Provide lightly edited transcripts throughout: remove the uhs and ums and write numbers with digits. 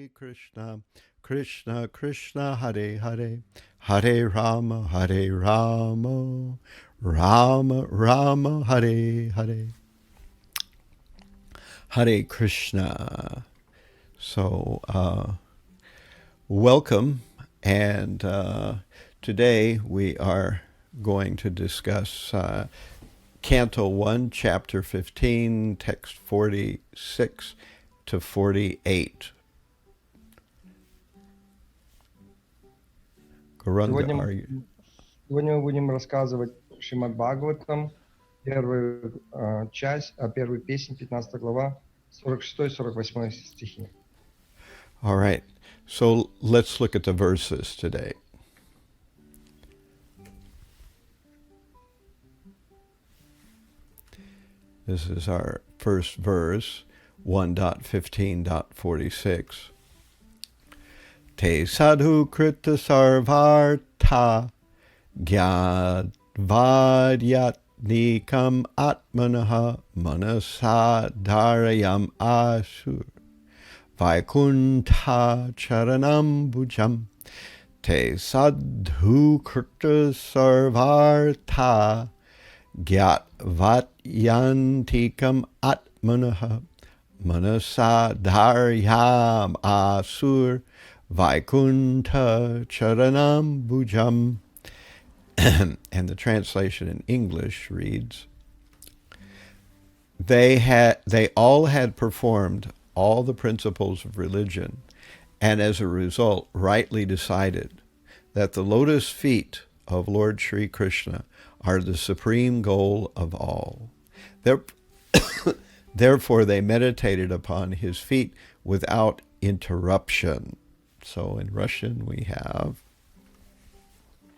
Kṛṣṇa, Krishna Krishna Hare Hare, Hare Rama, Rama Rama, Hare Hare. Hare Krishna. So, welcome, and today we are going to discuss Canto 1, Chapter 15, Text 46 to 48. Сегодня мы будем рассказывать Śrīmad-Bhāgavatam, первую часть, первую песню, 15 глава, 46-48 стихи. All right, so let's look at the verses today. This is our first verse, 1.15.46. Te sadhu krita sarvartha gyadvadyat nikam atmanaha manasa dharayam asur vaikuntha charanam bhujam te sadhu krita sarvartha gyatvatyantikam atmanaha manasa dharayam asur Vaikuntha Charanam Bhujam. And the translation in English reads, They all had performed all the principles of religion, and as a result rightly decided that the lotus feet of Lord Śrī Kṛṣṇa are the supreme goal of all. Therefore they meditated upon his feet without interruption. So in Russian we have: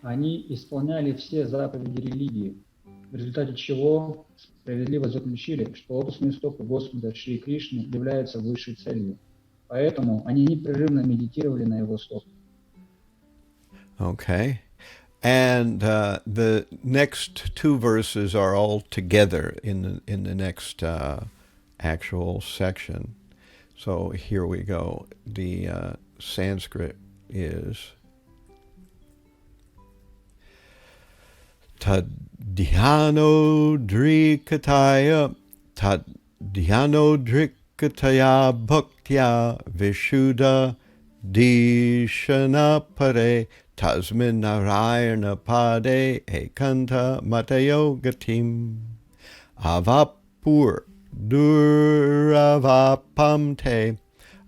Они исполняли все заповеди религии, в результате чего справедливо заключили, что лотосные стопы Господа Шри Кришны являются высшей целью. Поэтому они непрерывно медитировали на его стопы. Okay. And the next two verses are all together in the next actual section. So here we go. The Sanskrit is Tadhyanodrikataya bhaktya vishuddha dishana pare tasmin narayana pade ekanta matayogatim avapur duravapamte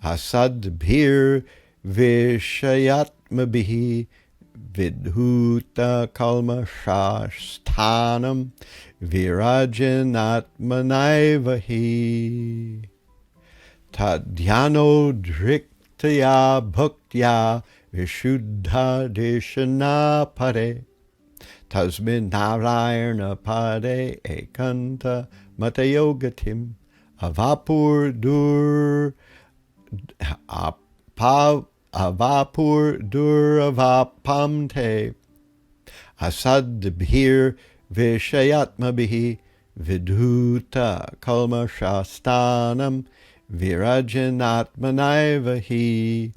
asadbhir vishayatmabhihi vidhuta kalma shasthanam virajanatmanaivahi tadhyanodriktaya bhaktya vishuddha deshana pare tasmin narayana pade ekanta matayogatim avapur duravapamte asadbhir vishayatmabhihi vidhuta kalmashastanam virajanatmanaivahi.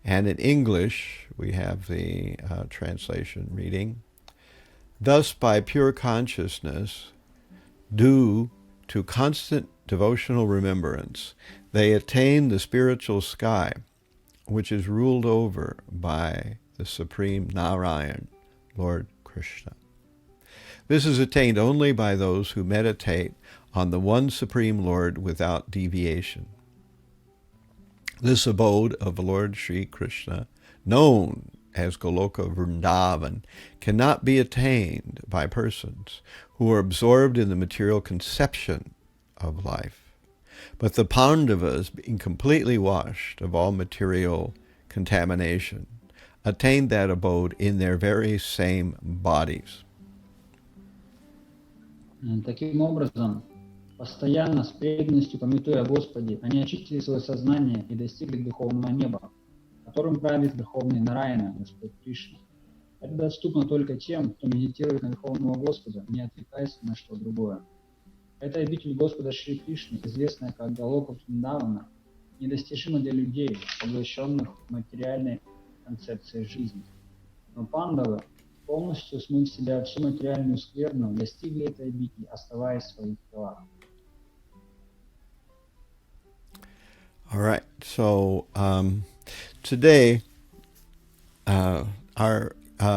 And in English we have the translation reading: Thus by pure consciousness, due to constant devotional remembrance, they attain the spiritual sky, which is ruled over by the Supreme Narayan, Lord Krishna. This is attained only by those who meditate on the one Supreme Lord without deviation. This abode of Lord Śrī Kṛṣṇa, known as Goloka Vrindavan, cannot be attained by persons who are absorbed in the material conception of life. But the Pāṇḍavas, being completely washed of all material contamination, attained that abode in their very same bodies. Таким образом, постоянно с преданностью памятуя о Господе, они очистили свое сознание и достигли духовного неба, которым правит Верховный Нараяна, Господь Кришна. Это доступно только тем, кто медитирует на Верховного Господа, не отвлекаясь на что другое. Это обитель Господа Шри Кришны, известная как Галока Вриндавана, недостижимо для людей, поглощенных материальной концепцией жизни. Но пандавы, полностью смыв в себя всю материальную скверну, достигли этой обители, оставаясь в своих телах. All right, so today our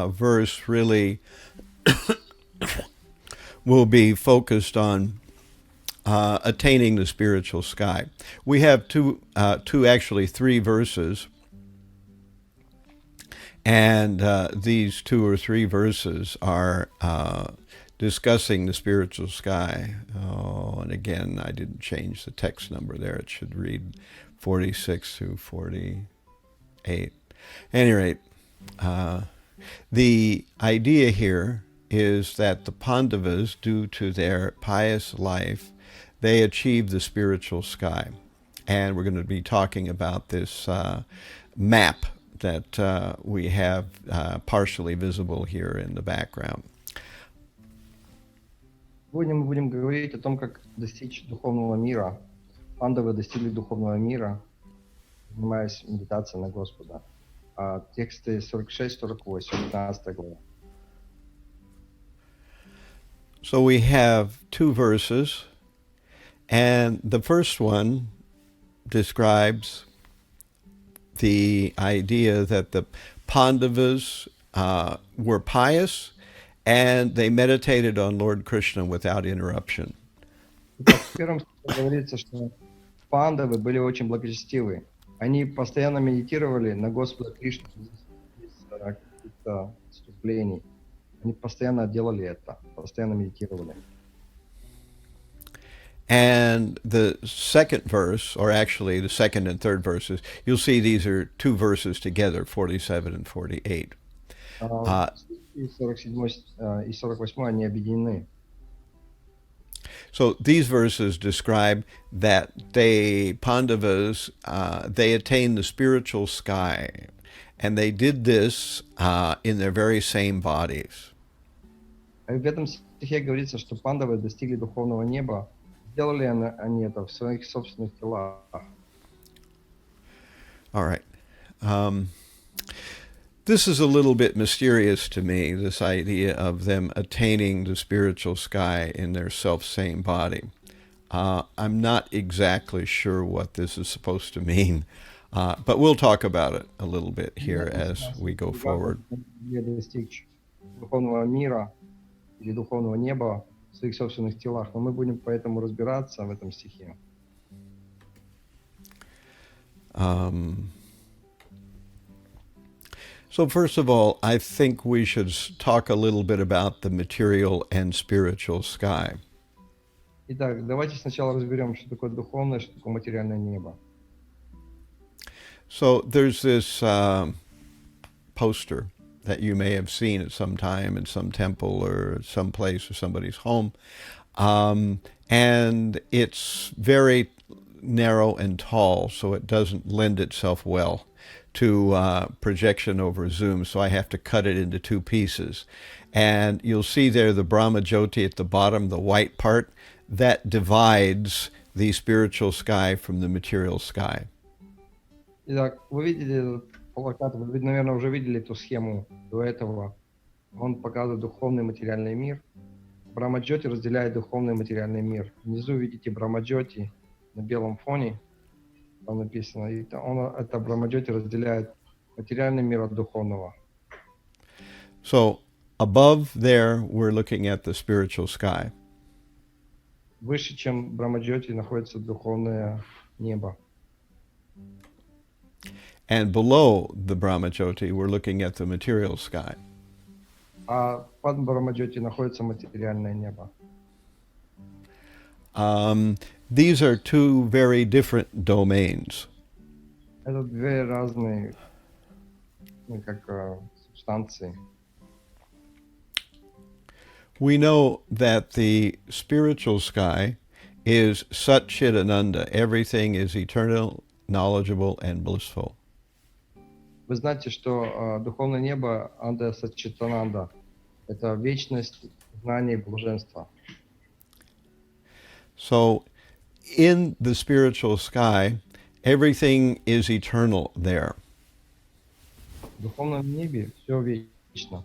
verse really will be focused on attaining the spiritual sky. We have actually three verses, and these 2 or 3 verses are discussing the spiritual sky. Oh, and again, I didn't change the text number there. It should read 46 through 48. At any rate, the idea here is that the Pāṇḍavas, due to their pious life, they achieve the spiritual sky. And we're going to be talking about this map that we have partially visible here in the background. Сегодня мы будем говорить о том, как достичь духовного мира. Пандавы достигли духовного мира, занимаясь медитацией на Господа. Тексты 46-48, 15 глава. So we have 2 verses, and the first one describes the idea that the Pāṇḍavas were pious, and they meditated on Lord Krishna without interruption. В первом стихе говорится, что пандавы были очень благочестивы. Они постоянно медитировали на Господа Кришну без каких-то вступлений. Они постоянно делали это, постоянно медитировали. And the second verse, or actually the second and third verses, you'll see these are 2 verses together, 47 and 48. И 47 и 48 они объединены. So these verses describe that Pāṇḍavas, they attained the spiritual sky, and they did this in their very same bodies. В этом стихе говорится, что пандавы достигли духовного неба. Сделали они это в своих собственных телах. All right. This is a little bit mysterious to me, this idea of them attaining the spiritual sky in their self-same body. I'm not exactly sure what this is supposed to mean, but we'll talk about it a little bit here as we go forward. Достичь духовного мира или духовного неба в своих собственных телах, но мы будем поэтому разбираться в этом стихе. So first of all, I think we should talk a little bit about the material and spiritual sky. Итак, давайте сначала разберем, что такое духовное, что такое материальное небо. So there's this poster that you may have seen at some time in some temple or some place or somebody's home. And it's very narrow and tall, so it doesn't lend itself well to projection over Zoom, so I have to cut it into 2 pieces. And you'll see there the Brahma Jyoti at the bottom, the white part, that divides the spiritual sky from the material sky. Итак, вы видели этот плакат, вы, наверное, уже видели эту схему до этого. Он показывает духовный и материальный мир. Брахма Джьоти разделяет духовный и материальный мир. Внизу видите Брахма Джьоти на белом фоне. Там написано, это Брахма Джьоти разделяет материальный мир от духовного. So above there, we're looking at the spiritual sky. Выше, чем Брахма Джьоти, находится духовное небо. And below the Brahma Jyoti, we're looking at the material sky. А под Брахма Джьоти находится материальное небо. These are 2 very different domains. Это 2 разные, субстанции. We know that the spiritual sky is Sat Chit Ananda. Everything is eternal, knowledgeable, and blissful. Вы знаете, что духовное небо Анда Саччитананда – это вечность, знание и блаженство. So in the spiritual sky, Everything is eternal there. В духовном небе все вечно.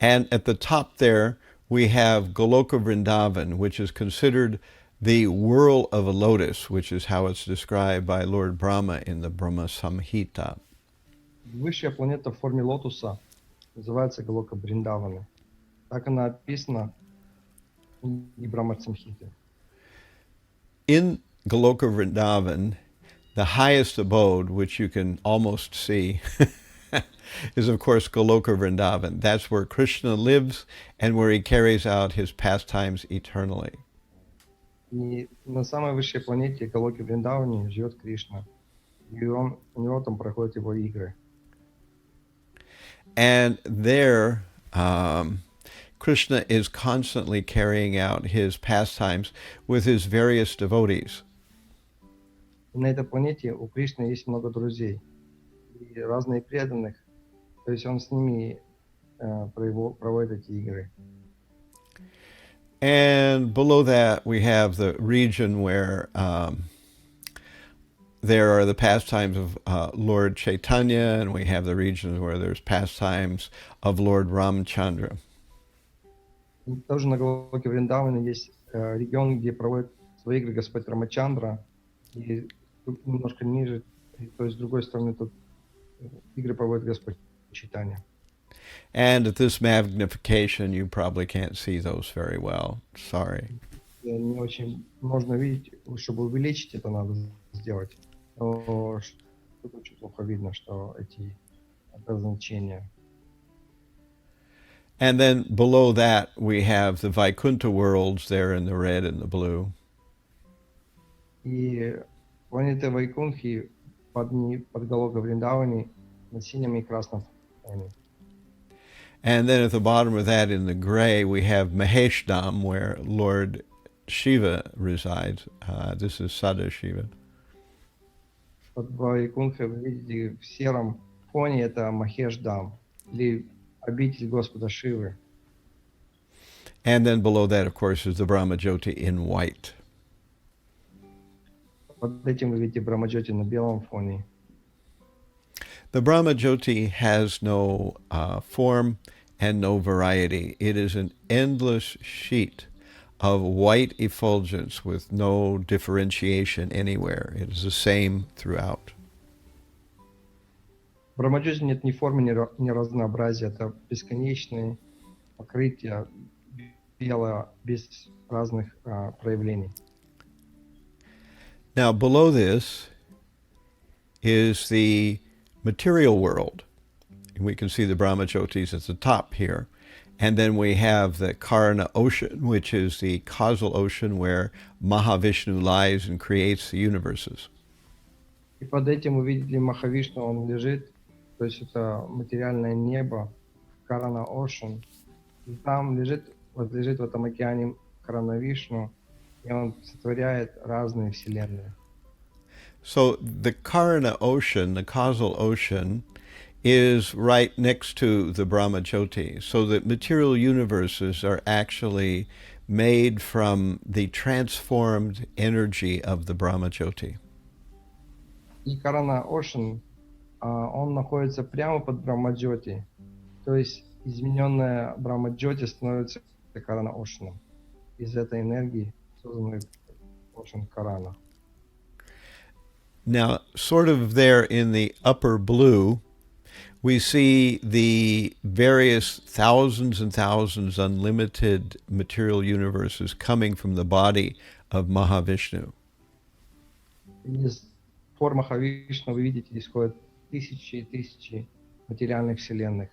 And at the top there, we have Goloka Vrindavan, which is considered the whirl of a lotus, which is how it's described by Lord Brahma in the Brahma Samhita. Высшая планета в форме лотуса называется Галока Бриндавана. Так она описана в книге Брахма Самхиты. In Goloka Vrindavan, the highest abode, which you can almost see, is of course Goloka Vrindavan. That's where Krishna lives and where he carries out his pastimes eternally. И на самой высшей планете Галоки Вриндаване живет Кришна. И у него там проходят его игры. And there, Krishna is constantly carrying out his pastimes with his various devotees. И на этой планете у Кришны есть много друзей и разные преданных. То есть он с ними проводит эти игры. And below that, we have the region where there are the pastimes of Lord Chaitanya, and we have the regions where there's pastimes of Lord Ramchandra. И тоже на Галоке Вриндавана есть регион, где проводит свои игры Господь Рамачандра. И тут немножко ниже, то есть с другой стороны, тут игры проводит Господь Чайтанья. And at this magnification, you probably can't see those very well. Sorry. Не очень можно видеть, чтобы увеличить это надо сделать. Но тут очень плохо видно, что эти обозначения. And then below that, we have the Vaikuntha worlds there in the red and the blue. И планета Вайкунхи под Галока Вриндавани на синем и красном фоне. And then at the bottom of that in the gray, we have Maheshdam, where Lord Shiva resides. This is Sada Shiva. Под Вайкунхой вы видите в сером фоне это Махешдам, или обитель Господа Шивы. And then below that, of course, is the Brahma Jyoti in white. Под этим вы видите Брамаджоти на белом фоне. The Brahma Jyoti has no form and no variety. It is an endless sheet of white effulgence with no differentiation anywhere. It is the same throughout. В Брамаджоти нет ни формы, ни разнообразия. Это бесконечное покрытие белое, без разных проявлений. Now, below this is the material world. We can see the Brahma Jyotis at the top here. And then we have the Karana ocean, which is the causal ocean where Mahavishnu lies and creates the universes. И под этим вы видите Махавишну, он лежит, то есть это материальное небо, Карана Ocean. И там лежит в этом океане Карана Вишну, и он сотворяет разные вселенные. So the Karana ocean, the causal ocean, is right next to the Brahma Jyoti. So the material universes are actually made from the transformed energy of the Brahma Jyoti. И Карана Ocean, он находится прямо под Брамаджоти. То есть измененная Брамаджоти становится Карана Ocean. Из этой энергии создан Ocean Карана. Now, sort of there in the upper blue, we see the various thousands and thousands unlimited material universes coming from the body of Mahavishnu. Из форм Махавишну вы видите, исходят тысячи и тысячи материальных вселенных.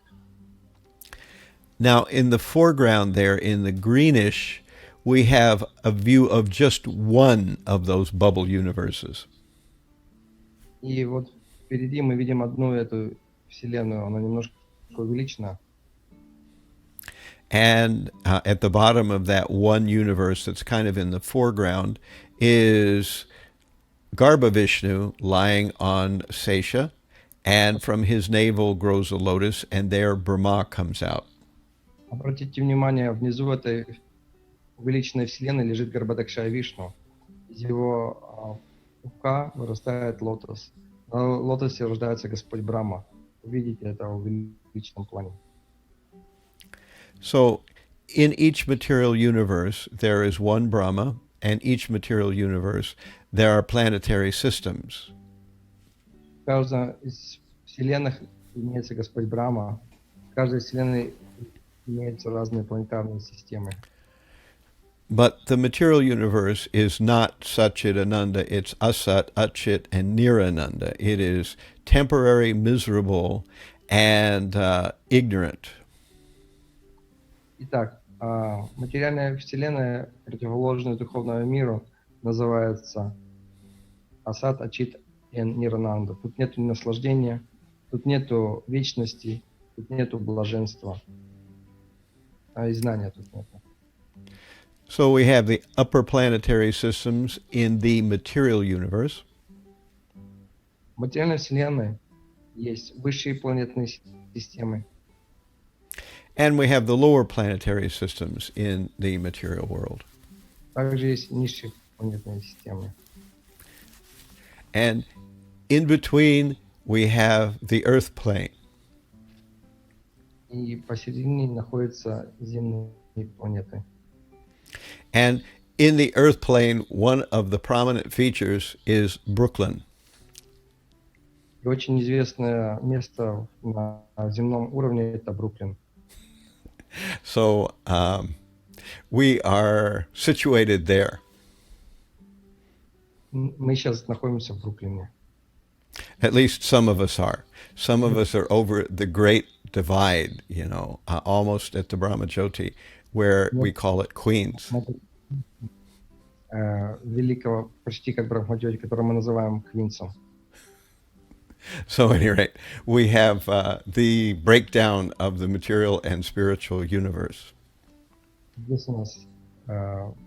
Now, in the foreground there, in the greenish, we have a view of just one of those bubble universes. И вот впереди мы видим одну эту вселенную, она немножко увеличена. And at the bottom of that one universe that's kind of in the foreground is Garbhavishnu lying on Sesha, and from his navel grows a lotus, and there Brahma comes out. Обратите внимание, внизу этой увеличенной вселенной лежит Гарбадакшая Вишну. Из его пупка вырастает лотос. На лотосе рождается Господь Брахма. Вы видите это в увеличенном плане. So, in each material universe, there is one Brahma, and each material universe, there are planetary systems. В каждой из вселенных имеется Господь Брахма. В каждой вселенной имеются разные планетарные системы. But the material universe is not Satchidananda, it's Asat, Achit, and Nirananda. It is temporary, miserable, and ignorant. Итак, материальная вселенная, противоположная духовному миру, называется Асат, Ачит и Нирананда. Тут нету наслаждения, тут нету вечности, тут нету блаженства. И знания тут нету. So we have the upper planetary systems in the material universe. В материальной вселенной есть высшие планетные системы. And we have the lower planetary systems in the material world. Также есть низшие планетные системы. And in between, we have the earth plane. И посередине находятся земные планеты. And in the earth plane, one of the prominent features is Brooklyn. И очень известное место на земном уровне – это Бруклин. So we are situated there. Мы сейчас находимся в Бруклине. At least some of us are. Some of us are over the great divide, almost at the Brahmajyoti, where we call it Queens. Великого, почти как Брахмаджоти, который мы называем Квинсом. So at any rate, we have the breakdown of the material and spiritual universe. Здесь у нас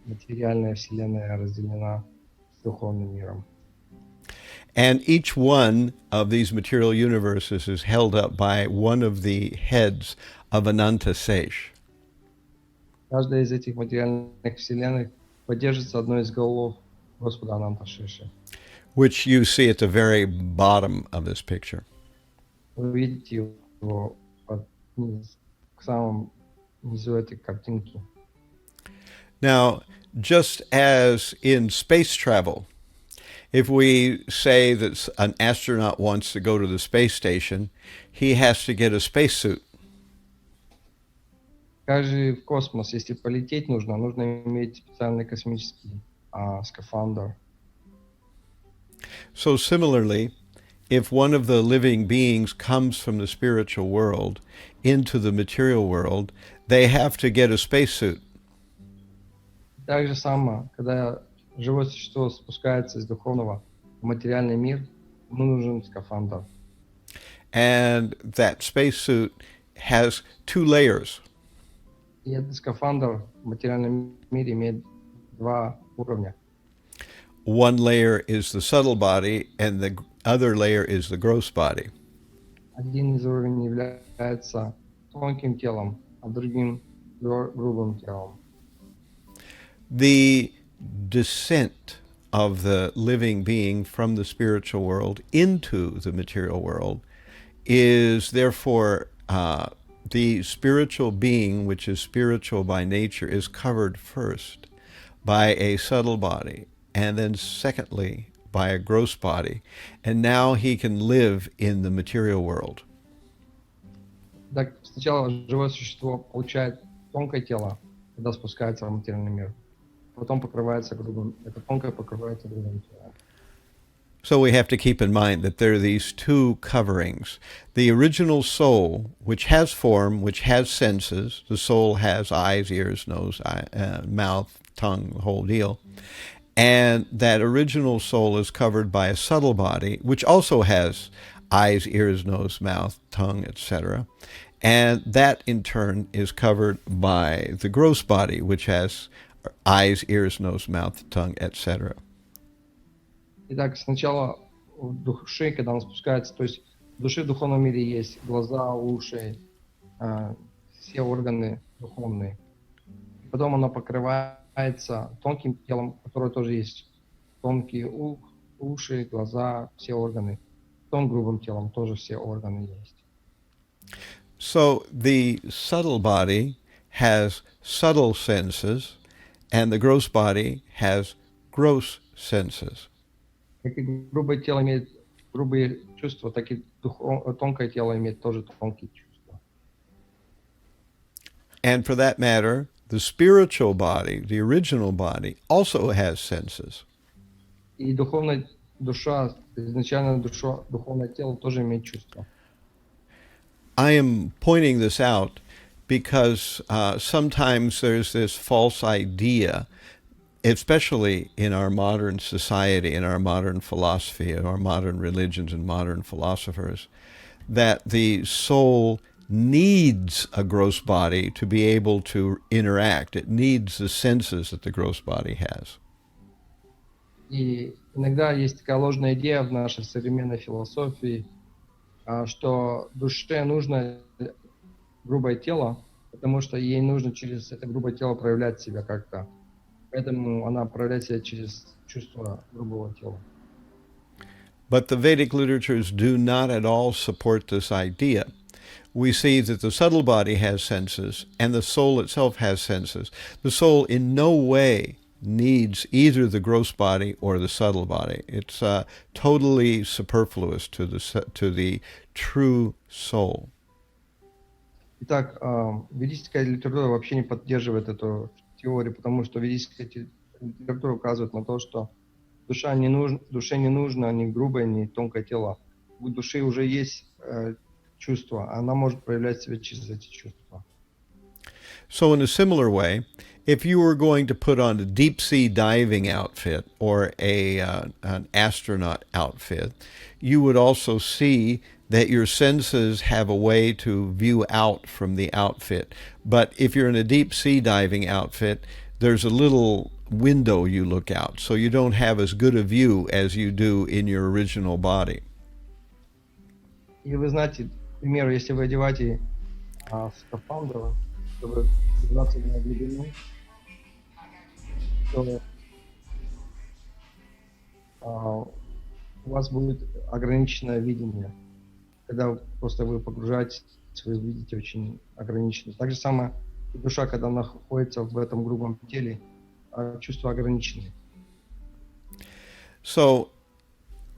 материальная вселенная разделена с духовным миром. And each one of these material universes is held up by one of the heads of Ananta Sesh. Каждая из этих материальных вселенных поддерживается одной из голов Господа Ананта Шеши. Which you see at the very bottom of this picture. Вы видите его к самому низу этой картинки. Now, just as in space travel, if we say that an astronaut wants to go to the space station, he has to get a spacesuit. Также в космос, если полететь нужно иметь специальный космический скафандр. So similarly, if one of the living beings comes from the spiritual world into the material world, they have to get a spacesuit. Так же самое, когда живое существо спускается из духовного в материальный мир, ему нужен скафандр. And that spacesuit has two layers. И этот скафандр в материальном мире имеет два уровня. One layer is the subtle body, and the other layer is the gross body. Один из уровней является тонким телом, а другим грубым телом. The descent of the living being from the spiritual world into the material world is therefore the spiritual being, which is spiritual by nature, is covered first by a subtle body, and then secondly by a gross body, and now he can live in the material world. Так, сначала живое существо получает тонкое тело, когда спускается в материальный мир. Потом покрывается грубым, это тонкое покрывается грубым телом. So we have to keep in mind that there are these two coverings. The original soul, which has form, which has senses, the soul has eyes, ears, nose, mouth, tongue, the whole deal. And that original soul is covered by a subtle body, which also has eyes, ears, nose, mouth, tongue, etc. And that in turn is covered by the gross body, which has eyes, ears, nose, mouth, tongue, etc. Итак, сначала в душе, когда он спускается, то есть в душе в духовном мире есть глаза, уши, все органы духовные. Потом оно покрывается тонким телом, которое тоже есть тонкие уши, глаза, все органы. В том грубым телом тоже все органы есть. So the subtle body has subtle senses, and the gross body has gross senses. Как и грубое тело имеет грубые чувства, так и тонкое тело имеет тоже тонкие чувства. And for that matter, the spiritual body, the original body, also has senses. И духовная душа, изначально духовное тело тоже имеет чувства. I am pointing this out because sometimes there's this false idea, especially in our modern society, in our modern philosophy, in our modern religions and modern philosophers, that the soul needs a gross body to be able to interact. It needs the senses that the gross body has. И иногда есть такая ложная идея в нашей современной философии, что душе нужно грубое тело, потому что ей нужно через это грубое тело проявлять себя как-то. Поэтому она проявляет себя через чувство грубого тела. But the Vedic literatures do not at all support this idea. We see that the subtle body has senses and the soul itself has senses. The soul in no way needs either the gross body or the subtle body. It's totally superfluous to the true soul. Итак, ведическая литература вообще не поддерживает эту теорию, потому что ведическая литература указывает на то, что душе не нужно ни грубое, ни тонкое тело. У души уже есть чувства, она может проявлять себя через эти чувства. So in a similar way, if you were going to put on a deep sea diving outfit or an astronaut outfit, you would also see that your senses have a way to view out from the outfit. But if you're in a deep sea diving outfit, there's a little window you look out, so you don't have as good a view as you do in your original body. И вы знаете, к примеру, если вы одеваете скафандр, чтобы забраться на глубину, то у вас будет ограниченное видение. Когда просто вы погружаетесь, вы видите очень ограниченно. Так же самое и душа, когда она находится в этом грубом теле, чувства ограничены. So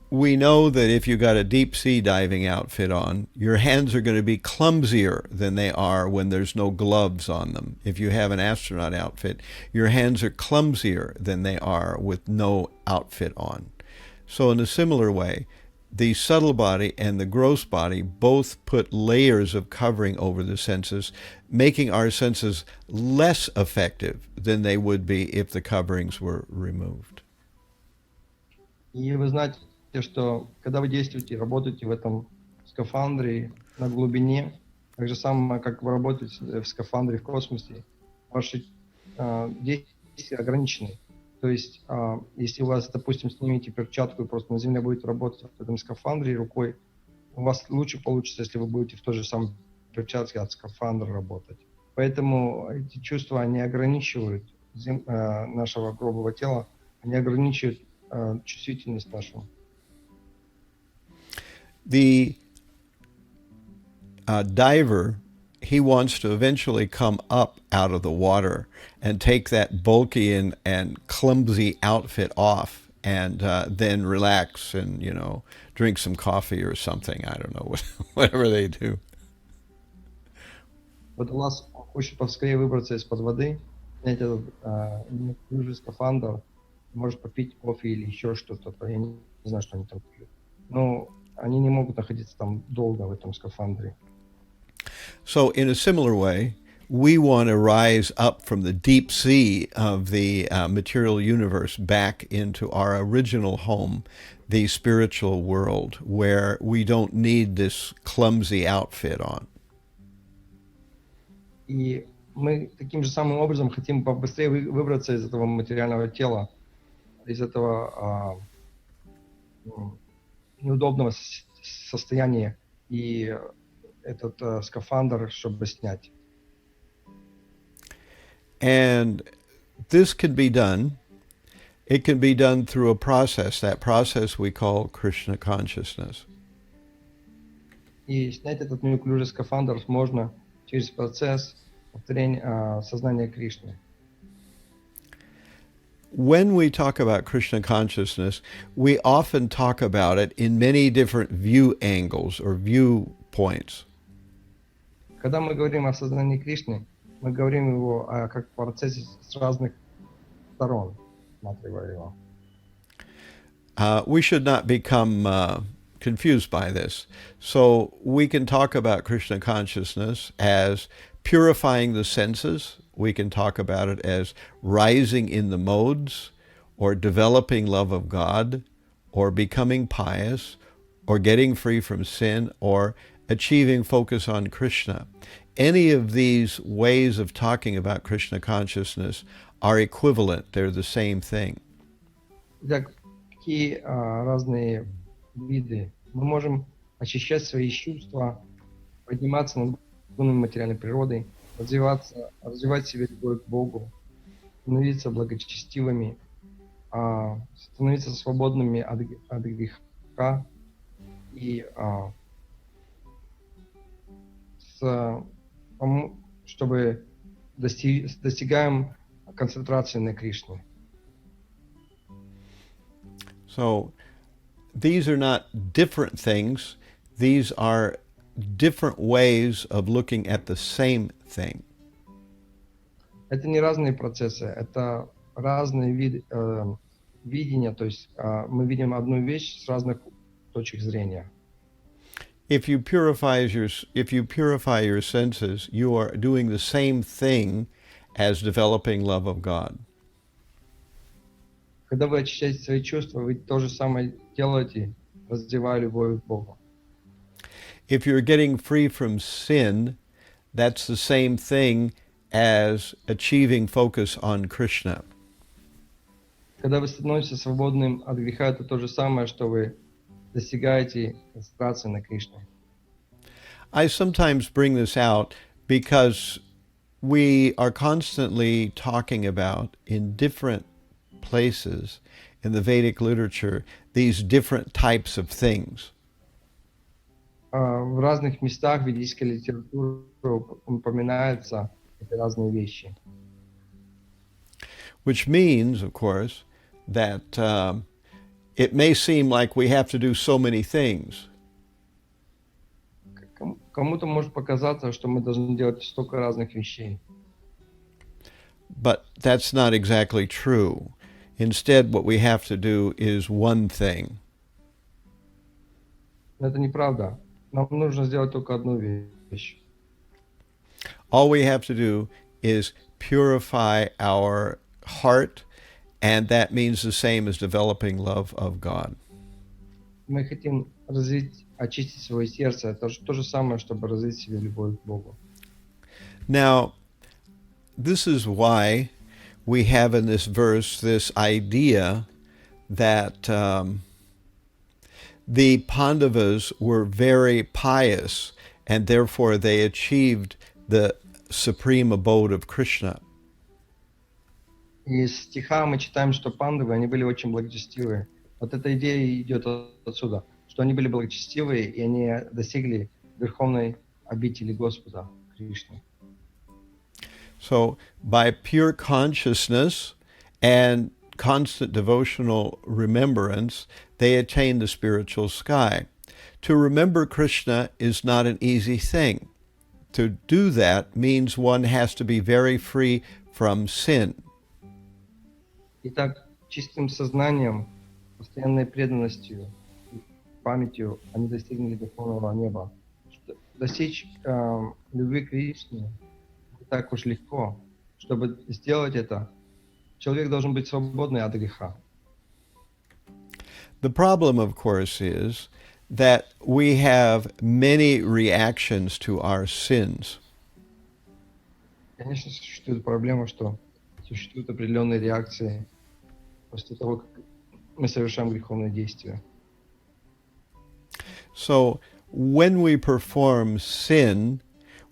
we know that if you got a deep sea diving outfit on, your hands are going to be clumsier than they are when there's no gloves on them. If you have an astronaut outfit, your hands are clumsier than they are with no outfit on. So in a similar way, the subtle body and the gross body both put layers of covering over the senses, making our senses less effective than they would be if the coverings were removed. И вы знаете, что когда вы действуете, работаете в этом скафандре на глубине, так же самое, как вы работаете в скафандре в космосе, ваши действия ограничены. То есть, если у вас, допустим, снимете перчатку и просто на земле будете работать в этом скафандре рукой, у вас лучше получится, если вы будете в той же самой перчатке от скафандра работать. Поэтому эти чувства, они ограничивают нашего грубого тела, они ограничивают чувствительность нашу. The diver, he wants to eventually come up out of the water and take that bulky and clumsy outfit off and then relax and, drink some coffee or something. I don't know, whatever they do. Водолаз хочет поскорее выбраться из-под воды, снять этот неуклюжий скафандр, может попить кофе или еще что-то. Я не знаю, что они там пьют. Но они не могут находиться там долго в этом скафандре. So in a similar way, we want to rise up from the deep sea of the material universe back into our original home, the spiritual world, where we don't need this clumsy outfit on. И мы таким же самым образом хотим побыстрее выбраться из этого материального тела, из этого неудобного состояния и этот скафандр, чтобы снять. And this can be done It can be done through a process. That process we call Krishna consciousness. И снять этот неуклюжий скафандр можно через процесс повторения сознания Кришны. When we talk about Krishna consciousness, we often talk about it in many different view angles or viewpoints. Когда мы говорим о сознании Кришны, мы говорим его как процессе с разных сторон, рассматривая его. We should not become confused by this. So we can talk about Krishna consciousness as purifying the senses. We can talk about it as rising in the modes, or developing love of God, or becoming pious, or getting free from sin, or achieving focus on Krishna. Any of these ways of talking about Krishna consciousness are equivalent. They're the same thing. Итак, какие разные виды. Мы можем очищать свои чувства, подниматься над гунами материальной природы, развивать в себе любовь к Богу, становиться благочестивыми, становиться свободными от греха и чтобы достигаем концентрации на Кришне. So these are not different things. These are different ways of looking at the same thing. Это не разные процессы, это разные виды видения, то есть мы видим одну вещь с разных точек зрения. If you purify your senses, you are doing the same thing as developing love of God. Когда вы очищаете свои чувства, вы то же самое делаете, развивая любовь к Богу. If you're getting free from sin, that's the same thing as achieving focus on Krishna. Когда вы становитесь свободным от греха, это то же самое, что вы достигаете концентрации на Кришне. I sometimes bring this out because we are constantly talking about, in different places in the Vedic literature, these different types of things. В разных местах в ведической литературе упоминаются эти разные вещи. Which means, of course, that it may seem like we have to do so many things. Кому-то может показаться, что мы должны делать столько разных вещей. But that's not exactly true. Instead, what we have to do is one thing. Но это неправда. Нам нужно сделать только одну вещь. All we have to do is purify our heart, and that means the same as developing love of God. Мы хотим очистить свое сердце. Это то же самое, чтобы развить в себе любовь к Богу. Now, this is why we have in this verse this idea that the Pāṇḍavas were very pious, and therefore they achieved the supreme abode of Krishna. Из стиха мы читаем, что пандавы, они были очень благочестивые. Вот эта идея идет отсюда, что они были благочестивые, и они достигли верховной обители Господа Кришны. So, by pure consciousness and constant devotional remembrance, they attain the spiritual sky. To remember Krishna is not an easy thing. To do that means one has to be very free from sin. Итак, чистым сознанием, постоянной преданностью, памятью они достигли духовного неба. Достичь любви к Кришне не так уж легко. Чтобы сделать это, человек должен быть свободный от греха. The problem, of course, is that we have many reactions to our sins. Конечно, существует проблема, что существуют определенные реакции после того, как мы совершаем греховные действия. So, when we perform sin,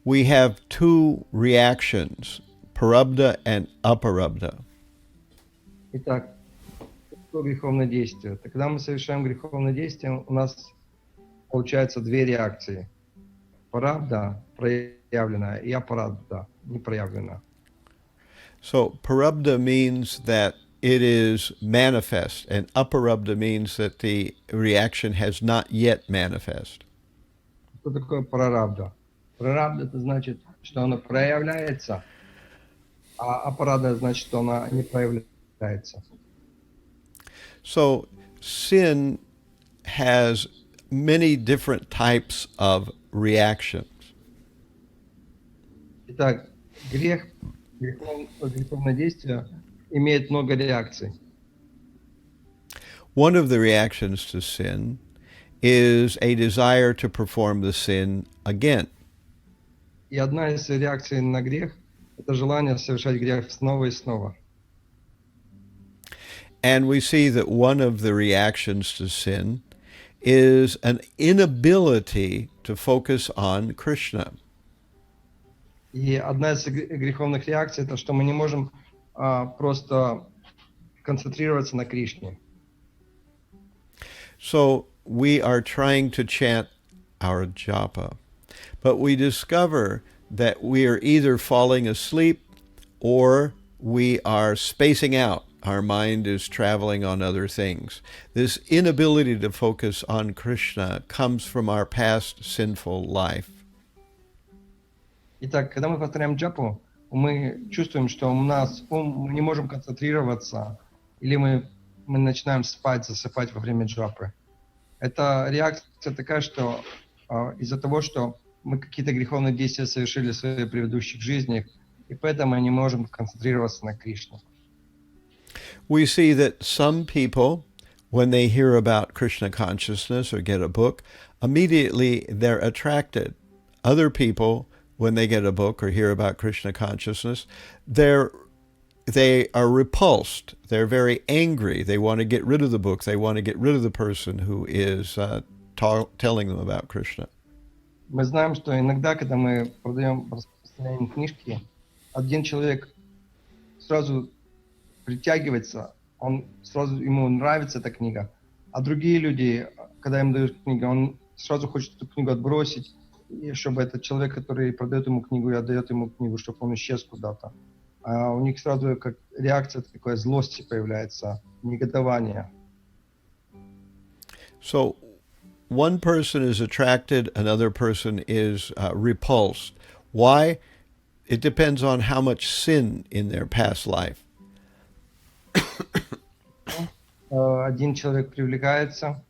we have two reactions, parabdha and aparabdha. Итак, такое греховное действие? Так когда мы совершаем греховное действие, у нас получается две реакции. Парабда проявленная и апарадда непроявленная. So parabdha means that it is manifest, and aparabdha means that the reaction has not yet manifest. Что такое прарабда? Прарабда это значит, что она проявляется, а апарада значит, что она не проявляется. So sin has many different types of reactions. Итак, греховное действие имеет много реакций. One of the reactions to sin is a desire to perform the sin again. И одна из реакций на грех – это желание совершать грех снова и снова. And we see that one of the reactions to sin is an inability to focus on Krishna. И одна из греховных реакций – это что мы не можем просто концентрироваться на Кришне. So we are trying to chant our japa, but we discover that we are either falling asleep or we are spacing out. Our mind is traveling on other things. This inability to focus on Krishna comes from our past sinful life. Итак, когда мы повторяем джапу, мы чувствуем, что у нас мы не можем концентрироваться, или мы начинаем спать, засыпать во время джапы. Это реакция такая, что из-за того, что мы какие-то греховные действия совершили в своих предыдущих жизнях, и поэтому мы не можем концентрироваться на Кришне. We see that some people, when they hear about Krishna consciousness or get a book, immediately they're attracted. Other people, when they get a book or hear about Krishna consciousness, they are repulsed. They're very angry. They want to get rid of the book. They want to get rid of the person who is telling them about Krishna. Мы знаем, что иногда, когда мы распространяем книжки, один человек сразу притягивается, ему нравится эта книга, а другие люди, когда им дают книгу, он сразу хочет эту книгу отбросить, и чтобы этот человек, который продает ему книгу и отдает ему книгу, чтобы он исчез куда-то. А у них сразу как реакция такой злости появляется, негодование. So one person is attracted, another person is repulsed. Why? It depends on how much sin in their past life. Один человек привлекается.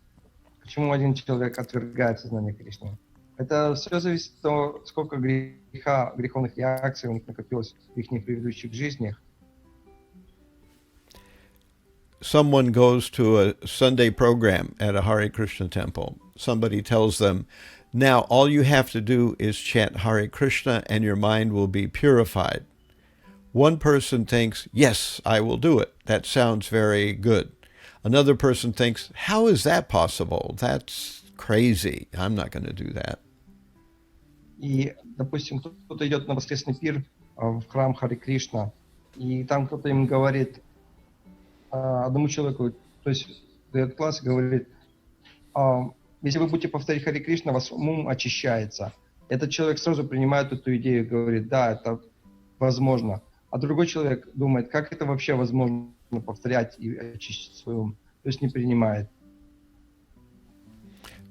Почему один человек отвергает сознание Кришны? Это все зависит от того, сколько греховных реакций у них накопилось в их предыдущих жизнях. Someone goes to a Sunday program at a Hare Krishna temple. Somebody tells them, now all you have to do is chant Hare Krishna and your mind will be purified. One person thinks, yes, I will do it. That sounds very good. Another person thinks, how is that possible? That's crazy. I'm not going to do that. И, допустим, кто-то идет на воскресный пир в храм Харе Кришна, и там кто-то им говорит, одному человеку, то есть дает класс и говорит, если вы будете повторять Харе Кришна, ваш ум очищается. Этот человек сразу принимает эту идею и говорит, да, это возможно. А другой человек думает, как это вообще возможно повторять и очистить свой ум. То есть не принимает.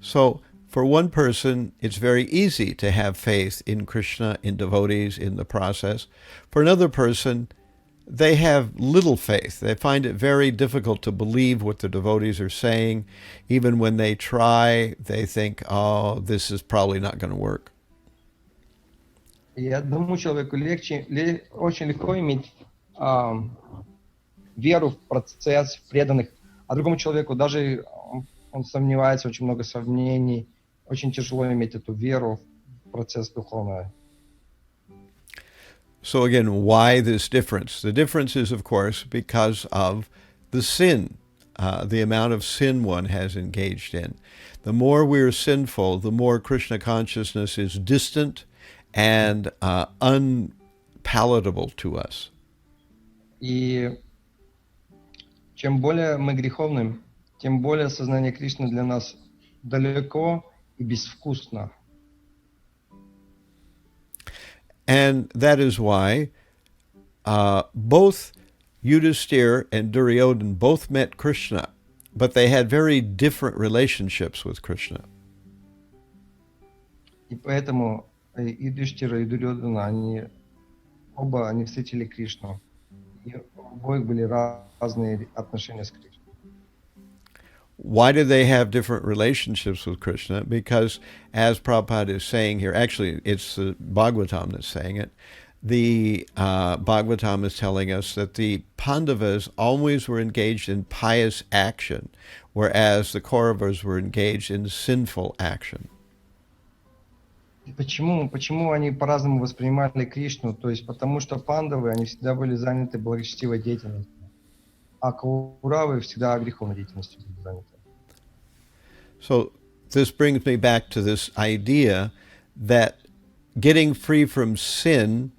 So, for one person, it's very easy to have faith in Krishna, in devotees, in the process. For another person, they have little faith. They find it very difficult to believe what the devotees are saying. Even when they try, they think, oh, this is probably not going to work. И одному человеку очень легко иметь веру в процесс, в преданных, а другому человеку даже он сомневается, очень много сомнений, очень тяжело иметь эту веру в процесс духовный. So again, why this difference? The difference is, of course, because of the sin, the amount of sin one has engaged in. The more we're sinful, the more Krishna consciousness is distant and unpalatable to us. И Чем более мы греховны, тем более сознание Кришны для нас далеко и безвкусно. And that is why both Yudhisthira and Duryodhana both met Krishna, but they had very different relationships with Krishna. И поэтому Юдхиштхира и Дурьодхана, они встретили Кришну. И у обоих были разные отношения с Кришной. Why do they have different relationships with Krishna? Because, as Prabhupada is saying here, actually it's the Bhagavatam that's saying it, the Bhagavatam is telling us that the Pāṇḍavas always were engaged in pious action, whereas the Kauravas were engaged in sinful action. Почему они по-разному воспринимали Кришну? То есть потому что пандавы, они всегда были заняты благочестивой деятельностью, а кауравы всегда греховной деятельностью были заняты. So this brings me back to this idea that getting free from sin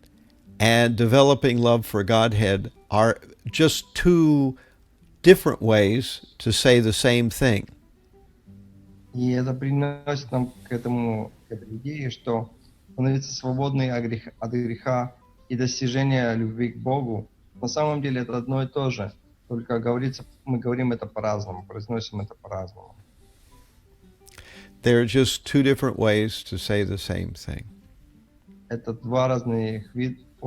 and developing love for Godhead are just two different ways to say the same thing. И это приносит нам к этой идее, что становиться свободной от греха и достижения любви к Богу, на самом деле это одно и то же, только мы говорим это по-разному, произносим это по-разному. There are just two different ways to say the same thing. Это два разных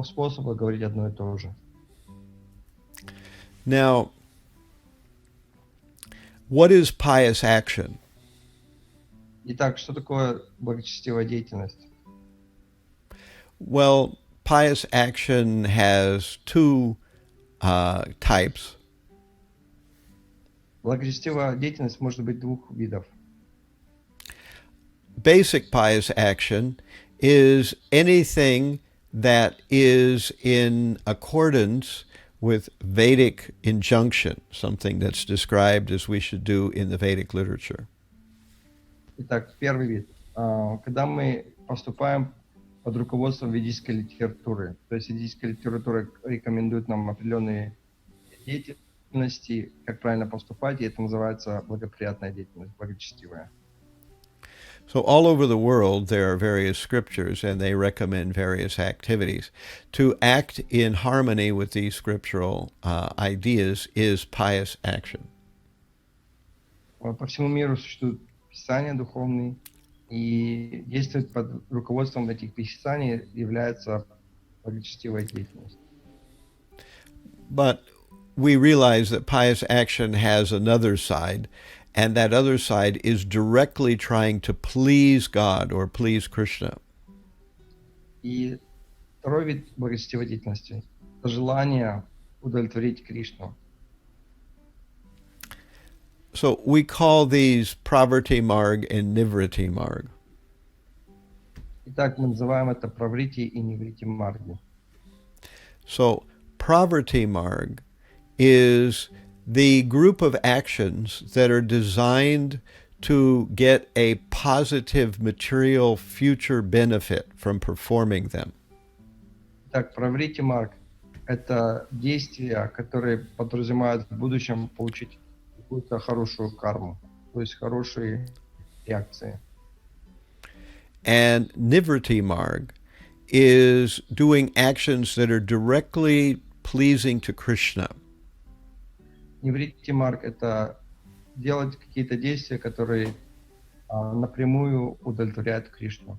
способа говорить одно и то же. Now, what is pious action? Итак, что такое благочестивая деятельность? Well, pious action has two types. Благочестивая деятельность может быть двух видов. Basic pious action is anything that is in accordance with Vedic injunction, something that's described as we should do in the Vedic literature. Итак, первый вид. Когда мы поступаем под руководством ведической литературы, то есть ведическая литература рекомендует нам определенные деятельности, как правильно поступать, и это называется благоприятная деятельность, благочестивая. So all over the world there are various scriptures and they recommend various activities. To act in harmony with these scriptural ideas is pious action. По всему миру существуют писания духовные, и действовать под руководством этих писаний является благочестивой деятельностью. But we realize that pious action has another side, and that other side is directly trying to please God or please Krishna. И второй вид благочестивой деятельности – это желание удовлетворить Кришну. So we call these Pravriti Marg and Nivriti Marg. Итак, мы называем это праврити и ниврити марги. So Pravriti Marg is the group of actions that are designed to get a positive material future benefit from performing them. Итак, праврити марг – это действия, которые подразумевают в будущем получить какую-то хорошую карму, то есть хорошие реакции. And Nivriti Marg is doing actions that are directly pleasing to Krishna. Ниврити марг – это делать какие-то действия, которые напрямую удовлетворяют Кришну.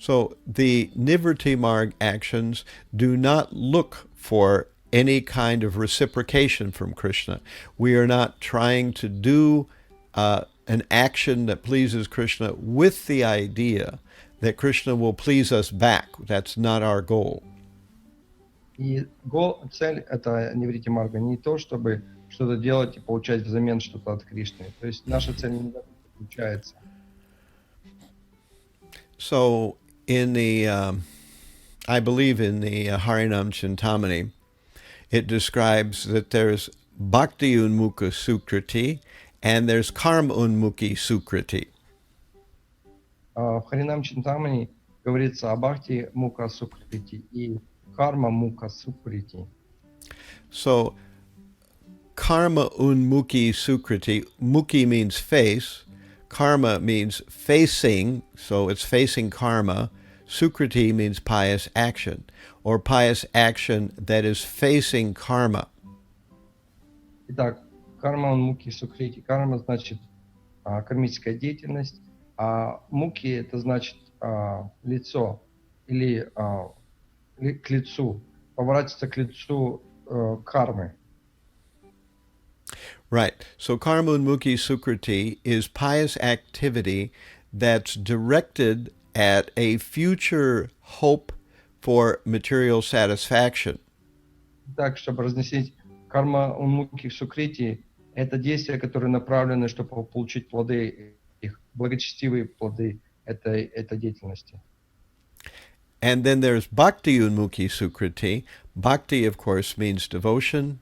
So the Nivriti Marg actions do not look for any kind of reciprocation from Krishna. We are not trying to do an action that pleases Krishna with the idea that Krishna will please us back. That's not our goal. И цель это ниврити марга не то, чтобы что-то делать и получать взамен что-то от Кришны. То есть наша цель не получается. So in the, I believe in the Harinam Chintamani, it describes that there's Bhakti Unmukha Sukriti and there's Karma Unmukhi Sukriti. В Харинам Чинтамани говорится о Бхакти Мука Сукрити и Карма Мука Сукрити. So karma unmukhi sukriti. Mukhi means face. Karma means facing, so it's facing karma. Sukriti means pious action, or pious action that is facing karma. Итак, карма муки сукрити. Карма значит кармическая деятельность, а муки это значит лицо или к лицу, поворачиваться к лицу кармы. Right. So karma unmukhi sukriti is pious activity that's directed at a future hope for material satisfaction. Так, чтобы разносить карма унмуки сукрити, это действия, которые направлены, чтобы получить плоды, их благочестивые плоды этой деятельности. And then there's bhakti unmukhi sukriti. Bhakti, of course, means devotion.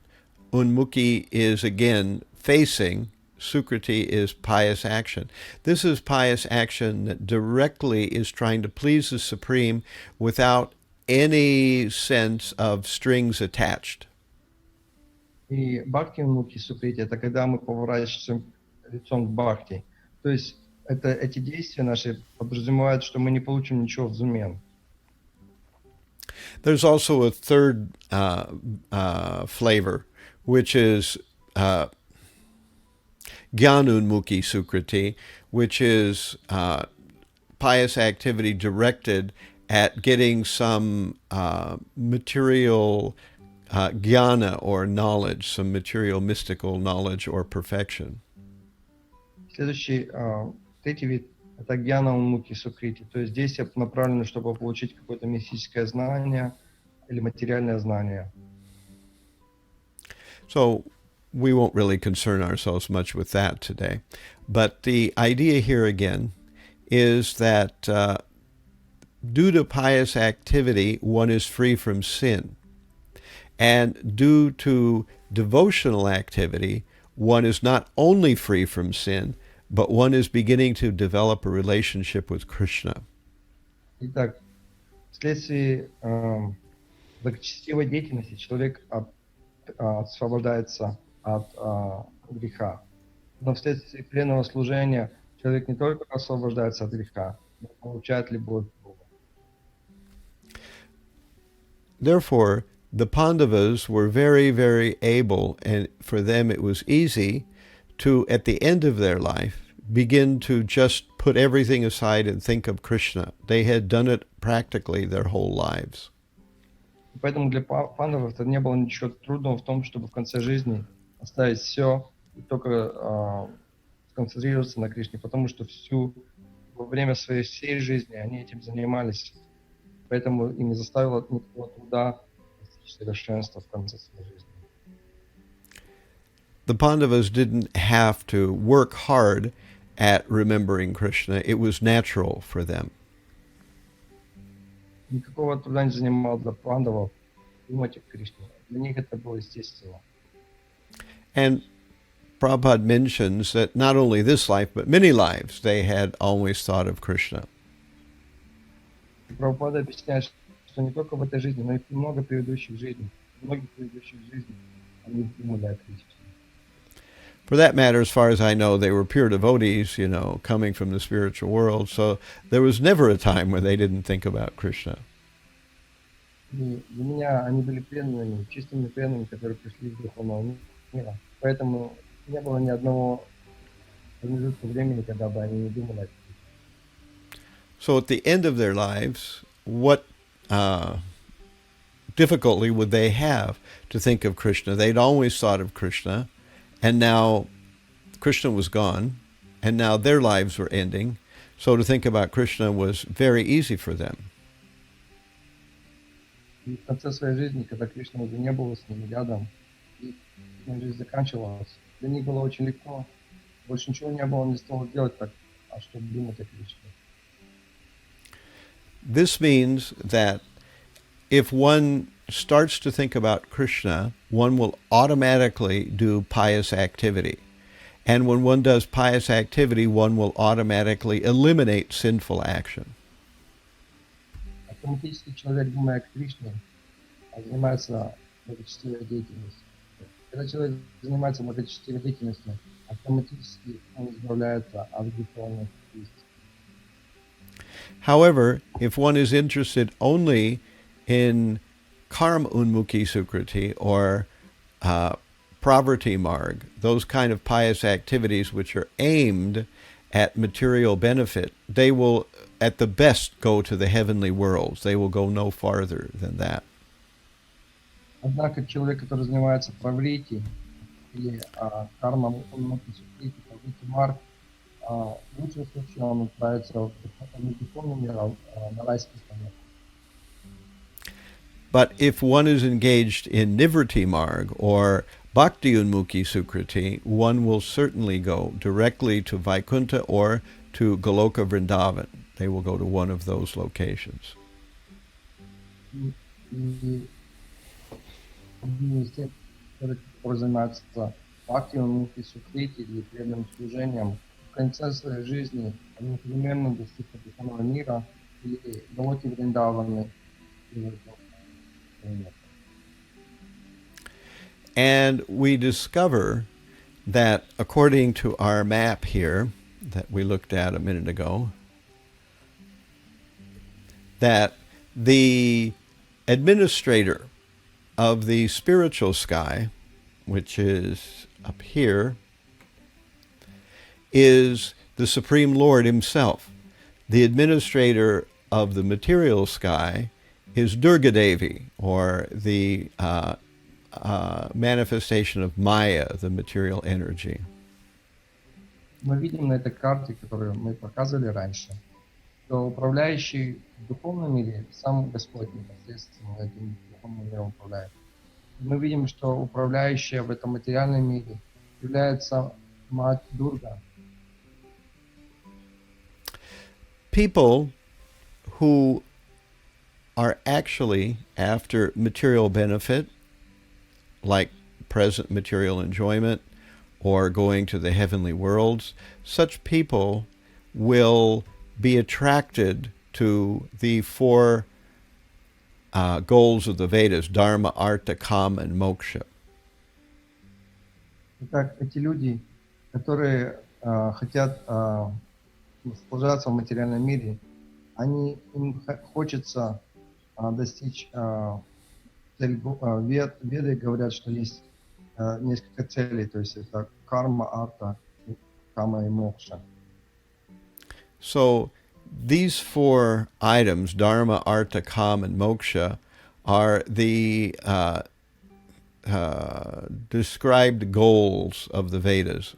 Unmukhi is, again, facing. Sukriti is pious action. This is pious action that directly is trying to please the Supreme without any sense of strings attached. И бхакти унмуки сукрити это когда мы поворачиваемся лицом к бхакти. То есть эти действия наши подразумевают, что мы не получим ничего взамен. There's also a third flavor, which is Gyanunmukhi Sukriti, which is pious activity directed at getting some material jnana or knowledge, some material mystical knowledge or perfection. Следующий, третий вид, это гьяна унмуки сукрити, то есть действия направлены, чтобы получить какое-то мистическое знание или материальное знание. So we won't really concern ourselves much with that today. But the idea here again is that due to pious activity, one is free from sin. And due to devotional activity, one is not only free from sin, but one is beginning to develop a relationship with Krishna. Итак, вследствие благочестивой деятельности человек освобождается от греха. Но вследствие преданного служения человек не только освобождается от греха, но получает любовь к Богу. Therefore, the Pāṇḍavas were very, very able, and for them it was easy to, at the end of their life, begin to just put everything aside and think of Krishna. They had done it practically their whole lives. Поэтому для пандавов это не было ничего трудного в том, чтобы в конце жизни оставить все и только сконцентрироваться на Кришне, потому что во время своей всей жизни они этим занимались. Поэтому им не заставило никакого труда достичь совершенства в конце своей жизни. The Pāṇḍavas didn't have to work hard at remembering Krishna. It was natural for them. Никакого труда не занимало для пандавов думать о Кришне. Для них это было естественно. And Prabhupada mentions that not only this life, but many lives, they had always thought of Krishna. Прабхупада объясняет, что не только в этой жизни, но и в многих предыдущих жизней они думали о Кришне. For that matter, as far as I know, they were pure devotees, coming from the spiritual world. So there was never a time where they didn't think about Krishna. И для меня они были преданными, чистыми преданными, которые пришли из духовного мира. Поэтому не было ни одного промежутка времени, когда бы они не думали о Кришне. So at the end of their lives, what difficulty would they have to think of Krishna? They'd always thought of Krishna. And now Krishna was gone, and now their lives were ending. So to think about Krishna was very easy for them. И в конце своей жизни, когда Кришна уже не был с ними рядом, и жизнь заканчивалась, для них было очень легко. Больше ничего не было, не стало делать так, чтобы думать о Кришне. This means that if one starts to think about Krishna, one will automatically do pious activity. And when one does pious activity, one will automatically eliminate sinful action. Автоматически человек, думая о Кришне, занимается благочестивой деятельностью. Когда человек занимается вот этой четыре деятельностью, автоматически он избавляется от греховных действий. However, if one is interested only in karma unmukhi sukriti or pravrti marg, those kind of pious activities which are aimed at material benefit, they will at the best go to the heavenly worlds. They will go no farther than that. Однако человек, который занимается праврити или карма унмукти праврити марг, в лучшем случае он отправится в духовный мир, на райский планету. But if one is engaged in Nivriti Marg or Bhakti Unmukhi Sukriti, one will certainly go directly to Vaikuntha or to Goloka Vrindavan. They will go to one of those locations. И одни из тех, которые занимаются бхакти унмукти сукрити или преданным служением, в конце своей жизни они непременно достигнут духовного мира или Галоки Вриндаваны. And we discover that according to our map here that we looked at a minute ago, that the administrator of the spiritual sky, which is up here, is the Supreme Lord himself. The administrator of the material sky is Durga Devi, or the manifestation of Maya, the material energy. Мы видим на этой карте, которую мы показывали раньше, что управляющий в духовном мире сам Господь непосредственно этим духовным миром управляет. Мы видим, что управляющая в этом материальном мире является Мать Дурга. People who are actually after material benefit, like present material enjoyment or going to the heavenly worlds, such people will be attracted to the four goals of the Vedas: Dharma, Artha, Kama, and Moksha. Итак, эти люди, которые хотят наслаждаться в материальном мире, им хочется достичь цель. Веды говорят, что есть несколько целей, то есть это карма, арта, кама и мокша. So these four items, Dharma, Artha, Kama, and Moksha, are the described goals of the Vedas.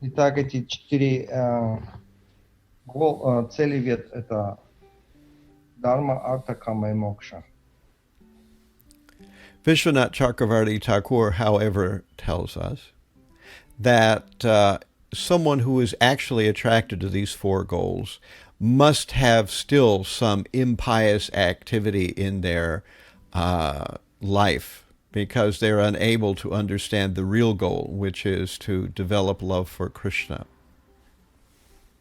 Итак, эти четыре цели вед — это Dharma, Artha, Kama и Moksha. Vishwanath Chakravarti Thakur, however, tells us that someone who is actually attracted to these four goals must have still some impious activity in their life, because they're unable to understand the real goal, which is to develop love for Krishna.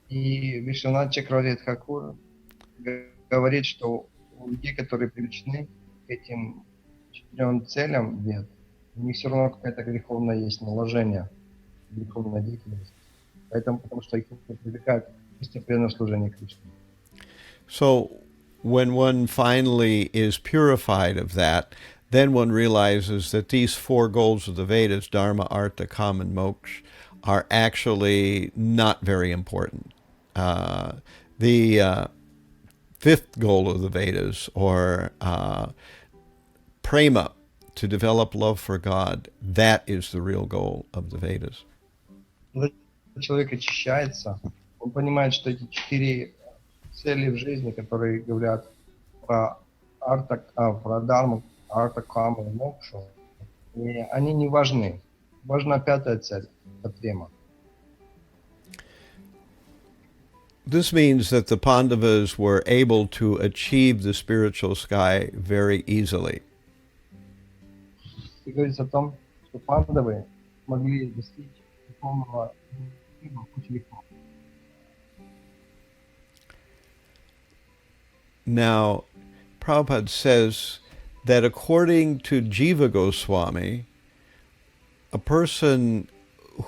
И Вишванат Чакраварти Тхакур говорит, что у людей, которые привлечены к этим четырем целям вед, у них все равно какая-то греховная есть наложение, греховная деятельность. Поэтому, потому что их привлекает постепенное служение Кришне. So when one finally is purified of that, then one realizes that these four goals of the Vedas, Dharma, Artha, Kama, and Moksha, are actually not very important. The fifth goal of the Vedas, or prema, to develop love for God, that is the real goal of the Vedas. Когда человек очищается, он понимает, что эти четыре цели в жизни, которые говорят про Дharmu, Artha, Kama и Moksha, они не важны. Важна пятая цель — это према. This means that the Pāṇḍavas were able to achieve the spiritual sky very easily. И говорится о том, что пандавы могли достичь духовного мира очень легко. Now, Prabhupada says that according to Jiva Goswami, a person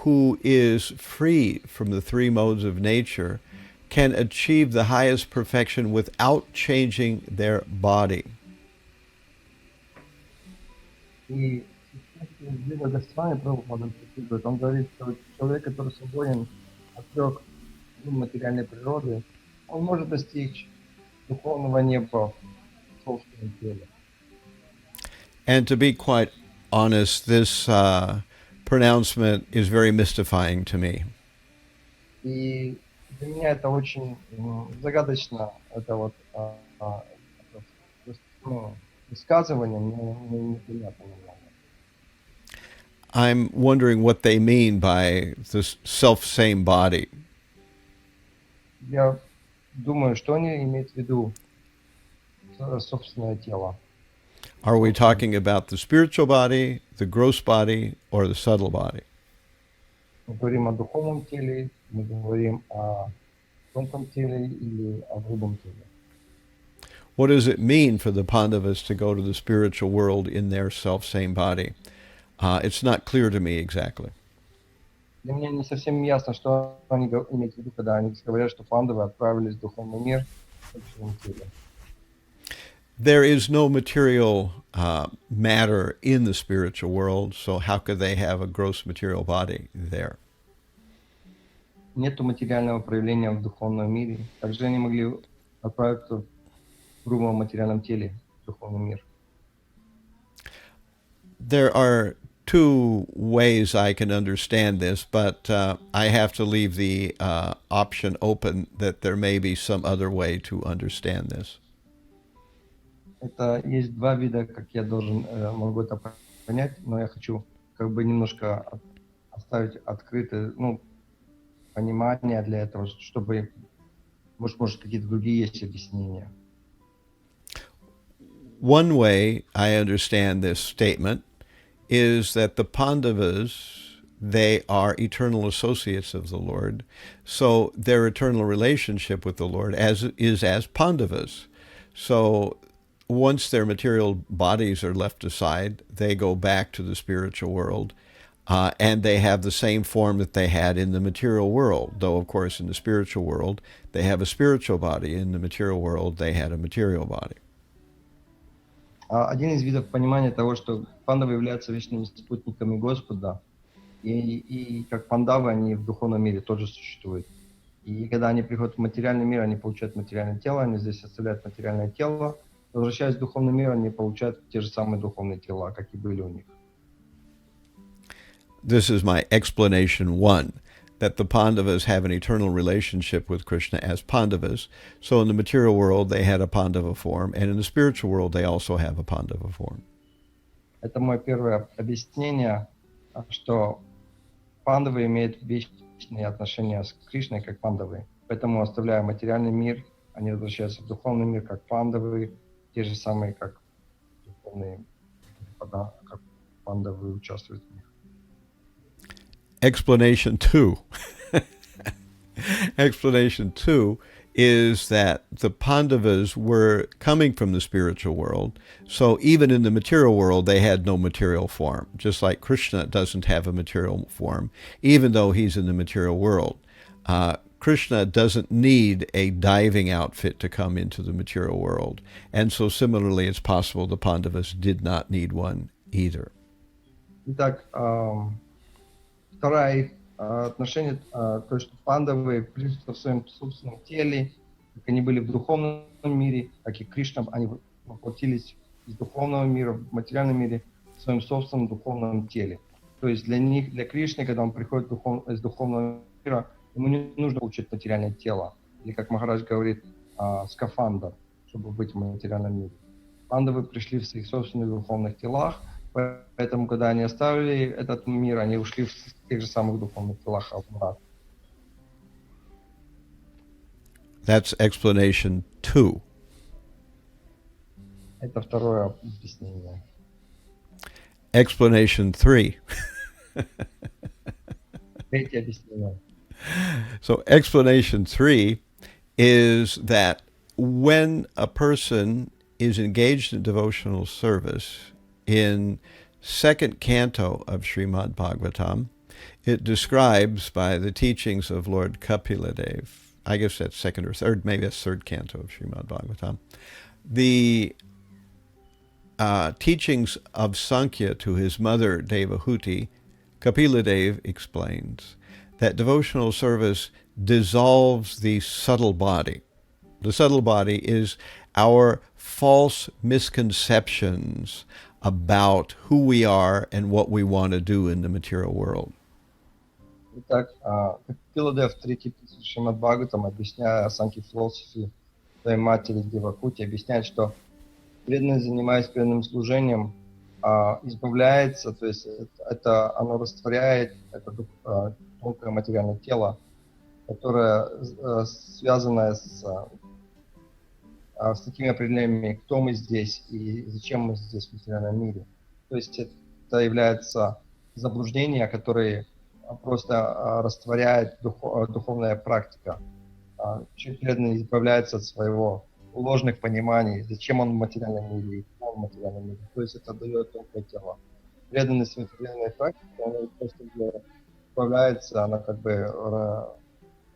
who is free from the three modes of nature can achieve the highest perfection without changing their body. И Джива Госвами, Прабхупада цитирует, он говорит, что человек, который свободен от трех материальной природы, он может достичь духовного неба в собственном теле. And to be quite honest, this pronouncement is very mystifying to me. И для меня это очень загадочно, это вот высказывание, мне непонятно немного. I'm wondering what they mean by this self-same body. Я думаю, что они имеют в виду собственное тело. Are we talking about the spiritual body, the gross body, or the subtle body? Мы говорим о духовном теле, мы говорим о тонком теле или о грубом теле. What does it mean for the Pāṇḍavas to go to the spiritual world in their self-same body? It's not clear to me exactly. Для меня не совсем ясно, что они имеют в виду, когда они говорят, что пандавы отправились в духовный мир в собственном теле. There is no material matter in the spiritual world, so how could they have a gross material body there? Нету материального проявления в духовном мире. Также они могли отправиться в грубом материальном теле в духовный мир. There are two ways I can understand this, but I have to leave the option open that there may be some other way to understand this. Это есть два вида, как я могу это понять, но я хочу как бы немножко оставить открытое, понимание для этого, чтобы, может какие-то другие есть объяснения. One way I understand this statement is that the Pāṇḍavas, they are eternal associates of the Lord, so their eternal relationship with the Lord is as Pāṇḍavas. So once their material bodies are left aside, they go back to the spiritual world, and they have the same form that they had in the material world, though, of course, in the spiritual world, they have a spiritual body. In the material world, they had a material body. Один из видов понимания того, что пандавы являются вечными спутниками Господа, и как пандавы они в духовном мире тоже существуют. И когда они приходят в материальный мир, они получают материальное тело, они здесь оставляют материальное тело, возвращаясь в духовный мир, они получают те же самые духовные тела, как и были у них. This is my explanation one, that the Pāṇḍavas have an eternal relationship with Krishna as Pāṇḍavas. So in the material world, they had a Pāṇḍava form, and in the spiritual world, they also have a Pāṇḍava form. Это мое первое объяснение, что пандавы имеют вечные отношения с Кришной, как пандавы. Поэтому, оставляя материальный мир, они возвращаются в духовный мир, как пандавы, те же самые, как духовные господа, как пандавы участвуют в них. Explanation two. Explanation two is that the Pāṇḍavas were coming from the spiritual world, so even in the material world, they had no material form, just like Krishna doesn't have a material form, even though he's in the material world. Krishna doesn't need a diving outfit to come into the material world, and so similarly, it's possible the Pāṇḍavas did not need one either. Итак, второе отношение, то, что пандавы присутствуют в своем собственном теле, как они были в духовном мире, так и Кришна, они воплотились из духовного мира в материальном мире в своем собственном духовном теле. То есть для Кришны, когда он приходит из духовного мира, ему не нужно получить материальное тело, или, как Махарадж говорит, скафандр, чтобы быть в материальном мире. Пандавы пришли в своих собственных духовных телах, поэтому, когда они оставили этот мир, они ушли в тех же самых духовных телах обратно. That's explanation two. Это второе объяснение. Explanation three. Третье объяснение. So explanation three is that when a person is engaged in devotional service in second canto of Śrīmad-Bhāgavatam, it describes by the teachings of Lord Kapiladev, I guess that's second or third, maybe that's third canto of Śrīmad-Bhāgavatam, the teachings of Sankhya to his mother Devahuti. Kapiladev explains that devotional service dissolves the subtle body. The subtle body is our false misconceptions about who we are and what we want to do in the material world. Итак, Капиладев, третий текст Śrīmad-Bhāgavatam, объясняя Санки философии своей матери Девакути, объясняет, что преданный, занимаясь преданным служением, избавляется, то есть это оно растворяет это тонкое материальное тело, которое связано с такими определениями, кто мы здесь и зачем мы здесь в материальном мире. То есть это является заблуждение, которое просто растворяет духовная практика. Чуть преданный избавляется от своего ложных пониманий, зачем он в материальном мире и кто он в материальном мире. То есть это дает тонкое тело. Преданный своей преданной практике, он просто избавляется, она как бы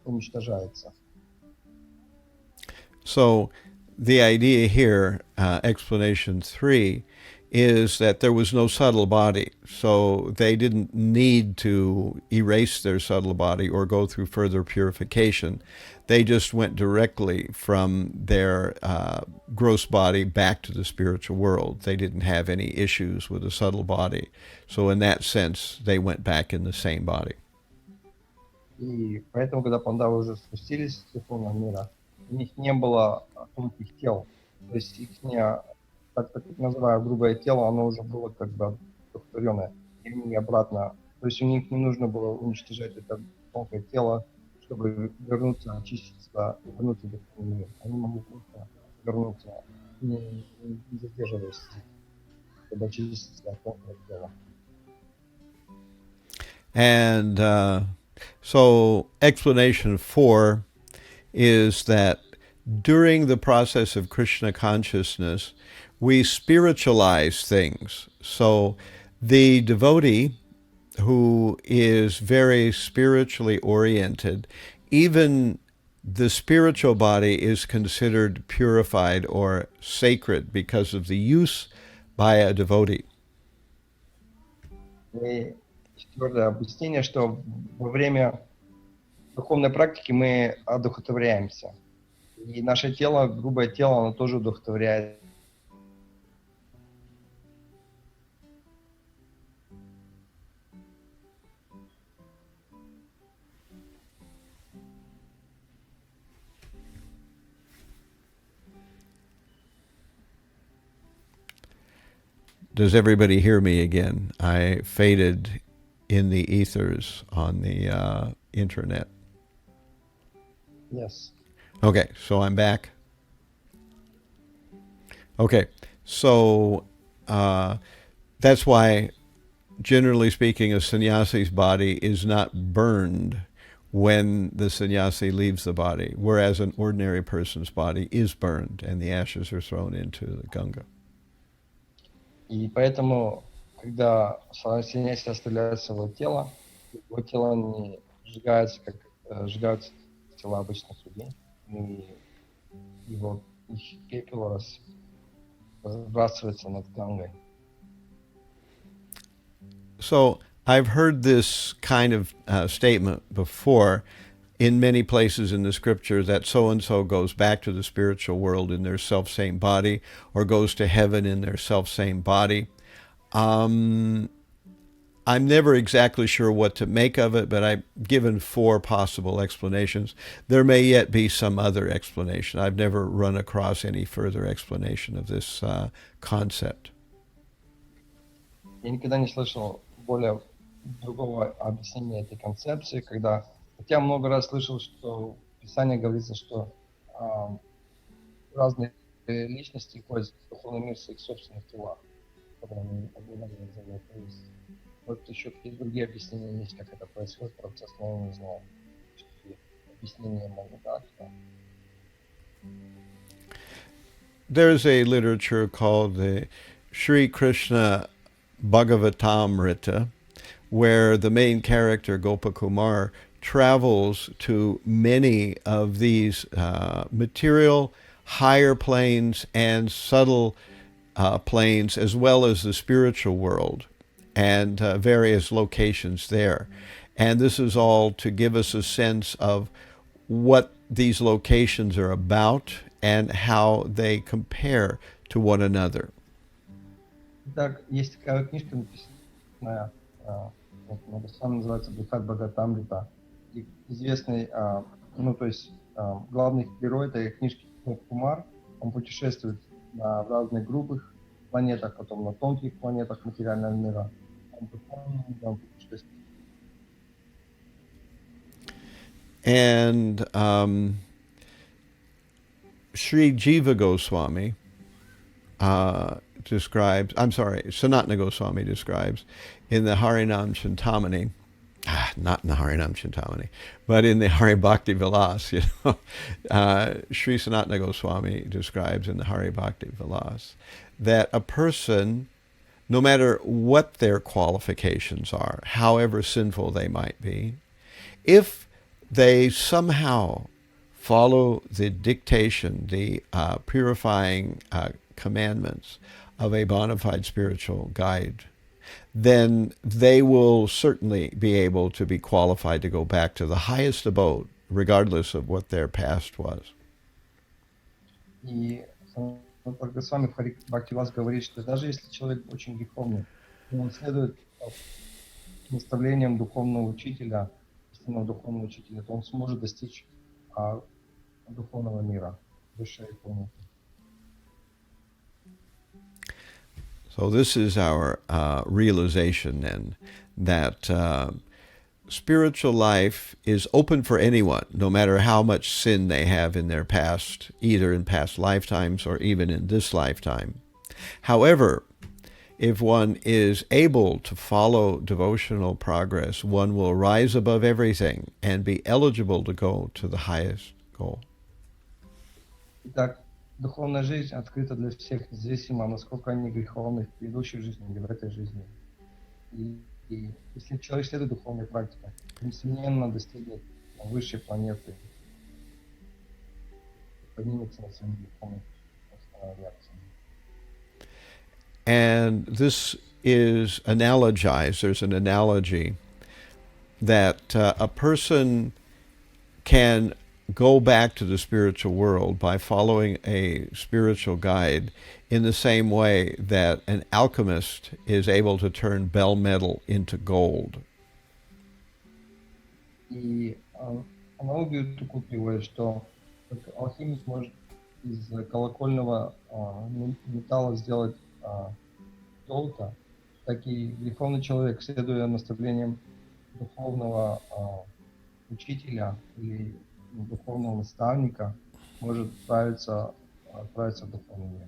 уничтожается. So the idea here, explanation 3, is that there was no subtle body, so they didn't need to erase their subtle body or go through further purification. They just went directly from their gross body back to the spiritual world. They didn't have any issues with the subtle body. So in that sense, they went back in the same body. И поэтому, когда Пандавы уже спустились с духовного мира, у них не было тонких тел. То есть их так называемое грубое тело, оно уже было как бы одухотворенное. И обратно. То есть у них не нужно было уничтожать это тонкое тело, чтобы вернуться, очиститься, вернуться в духовный мир. Они могли просто вернуться, не задерживаясь, чтобы очиститься от тонкого тела. And so explanation 4 is that during the process of Krishna consciousness, we spiritualize things. So the devotee who is very spiritually oriented, even the spiritual body is considered purified or sacred because of the use by a devotee. И четвертое объяснение, что во время духовной практики мы одухотворяемся. И наше тело, грубое тело, оно тоже одухотворяет. Does everybody hear me again? I faded in the ethers on the internet. Yes. Okay, so I'm back. Okay, so that's why, generally speaking, a sannyasi's body is not burned when the sannyasi leaves the body, whereas an ordinary person's body is burned and the ashes are thrown into the Ganga. И поэтому, когда саньяси оставляет свое тело, его тело не сжигается, как сжигаются тела обычных людей, и их пепел разбрасывается над Гангой. So I've heard this kind of statement before in many places in the scripture that so-and-so goes back to the spiritual world in their self-same body or goes to heaven in their self-same body. I'm never exactly sure what to make of it, but I've given 4 possible explanations. There may yet be some other explanation. I've never run across any further explanation of this concept. Я никогда не слышал более другого объяснения этой концепции, хотя много раз слышал, что в Писании говорится, что разные личности ходят в духовный мир в своих собственных телах, которые они обладают за это. То есть, вот еще какие-то другие объяснения есть, как это происходит, процесс, но я не знаю, какие объяснения могут дать. there's a literature called the Śrī Kṛṣṇa Bhāgavatamrita, where the main character, Gopakumar, travels to many of these material, higher planes and subtle planes, as well as the spiritual world, and various locations there. And this is all to give us a sense of what these locations are about and how they compare to one another. Так, есть такая книжка, написанная, написана, называется Бхагаватамрита. И известный, то есть главный герой этой книжки Кумар, он путешествует в разных группах планетах, потом на тонких планетах материального мира. Он путешествует. And Sri Jiva Goswami describes, Sanatana Goswami describes in the Harinam Chintamani, not in the Harinam Chintamani, but in the Hari Bhakti Vilas, Sri Sanatana Goswami describes in the Hari Bhakti Vilas that a person, no matter what their qualifications are, however sinful they might be, if they somehow follow the dictation, the purifying commandments of a bona fide spiritual guide, then they will certainly be able to be qualified to go back to the highest abode, regardless of what their past was. И Госвами в Хари Бхакти Вилас говорит, что даже если человек очень греховный, и он следует наставлениям духовного учителя, истинного духовного учителя, то он сможет достичь духовного мира, высшей планеты. So this is our realization then, that spiritual life is open for anyone, no matter how much sin they have in their past, either in past lifetimes or even in this lifetime. However, if one is able to follow devotional progress, one will rise above everything and be eligible to go to the highest goal. Итак, духовная жизнь открыта для всех, независимо, насколько они греховны в предыдущей жизни или в этой жизни. И если человек следует духовной практике, несомненно достигнет высшей планеты, поднимется на своим духовным реакциям. And this is analogized. There's an analogy that a person can go back to the spiritual world by following a spiritual guide in the same way that an alchemist is able to turn bell metal into gold. И аналогию такую приводит, что алхимик может из колокольного металла сделать золото, так и греховный человек, следуя наставлениям духовного учителя или духовного наставника, может отправиться в духовный мир.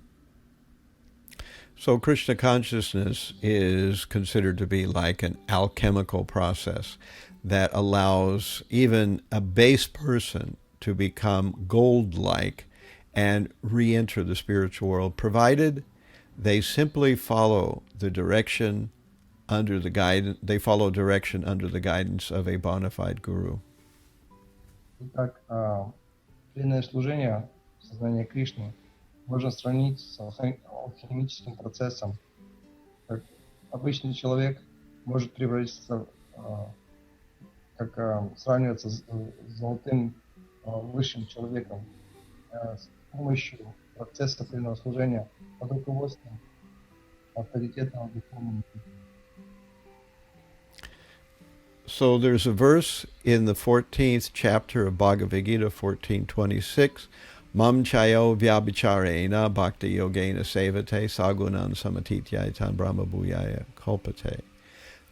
So Krishna consciousness is considered to be like an alchemical process that allows even a base person to become gold-like and re-enter the spiritual world, provided they simply follow the direction under the guidance. They follow direction under the guidance of a bona fide guru. Итак, преданное служение сознания Кришны можно сравнить с алхимическим процессом. Как обычный человек может превратиться, сравниваться с золотым высшим человеком с помощью процесса преданного служения под руководством авторитетного духовного. So there's a verse in the 14th chapter of Bhagavad Gita, 14:26, Mam chayo vyabhicharena bhakti yogena sevate sagunan samatityaitan brahma bhuyaya kalpate.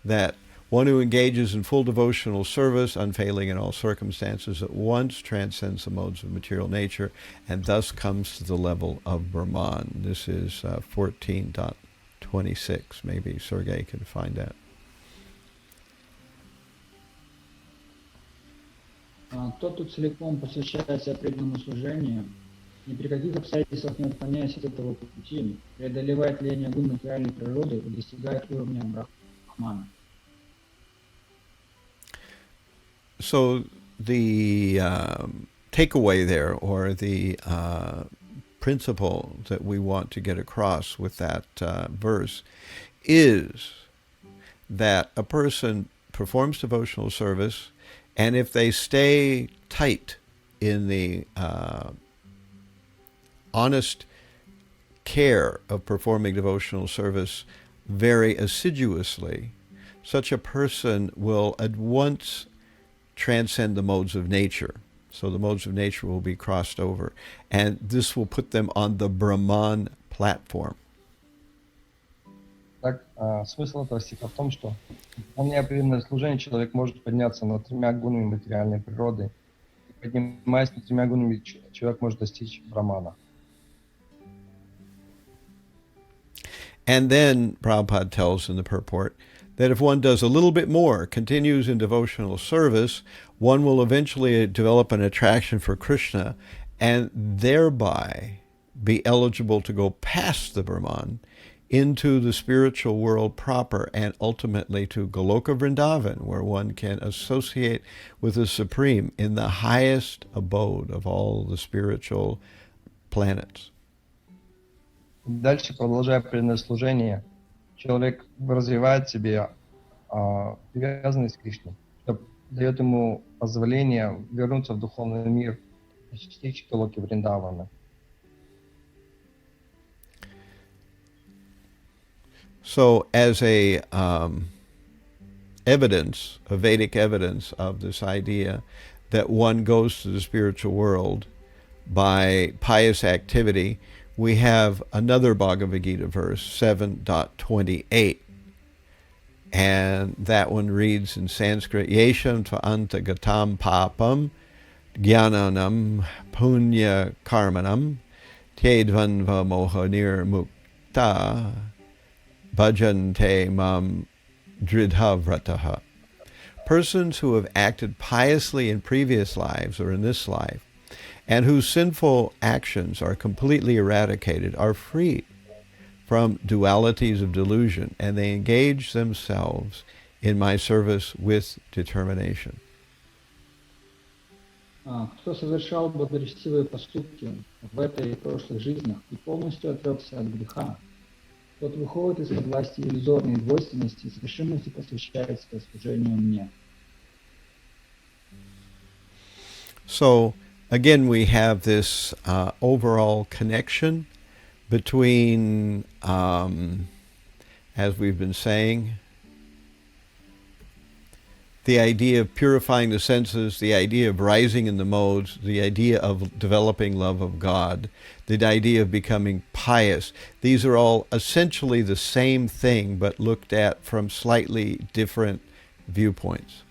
That one who engages in full devotional service, unfailing in all circumstances, at once transcends the modes of material nature and thus comes to the level of Brahman. This is 14.26. Maybe Sergei can find that. Тот, кто целиком посвящает себя преданному служению, ни при каких обстоятельствах не отклоняясь от этого пути, преодолевает влияние гун материальной природы и достигает уровня брахмана. So the takeaway there, or the principle that we want to get across with that verse, is that a person performs devotional service, and if they stay tight in the honest care of performing devotional service very assiduously, such a person will at once transcend the modes of nature. So the modes of nature will be crossed over, and this will put them on the Brahman platform. Так, смысл этого стиха в том, что выполняя преданное служение, человек может подняться над тремя гунами материальной природы. И поднимаясь над тремя гунами, человек может достичь брамана. And then Prabhupada tells in the purport that if one does a little bit more, continues in devotional service, one will eventually develop an attraction for Krishna and thereby be eligible to go past the Brahman into the spiritual world proper and ultimately to Goloka Vrindavan, where one can associate with the Supreme in the highest abode of all the spiritual planets. Дальше, продолжая преданное служение, человек развивает в себе привязанность к Кришне, что дает ему позволение вернуться в духовный мир, достичь Голоки Вриндавана. So as a evidence, a Vedic evidence of this idea that one goes to the spiritual world by pious activity, we have another Bhagavad Gita verse, 7.28. And that one reads in Sanskrit, Yesham tvantagatam papam jnananam punya karmanam tedvanva moha nirmukta bhajante mam dridhavrataha. Persons who have acted piously in previous lives or in this life, and whose sinful actions are completely eradicated, are free from dualities of delusion, and they engage themselves in my service with determination. Кто совершал благочестивые поступки в этой и прошлых жизнях и полностью отрекся от греха, тот выходит из-под власти иллюзорной двойственности и с решимостью посвящает себя служению мне. So, again, we have this overall connection between, as we've been saying, the idea of purifying the senses, the idea of rising in the modes, the idea of developing love of God, the idea of becoming pious. These are all essentially the same thing, but looked at from slightly different viewpoints.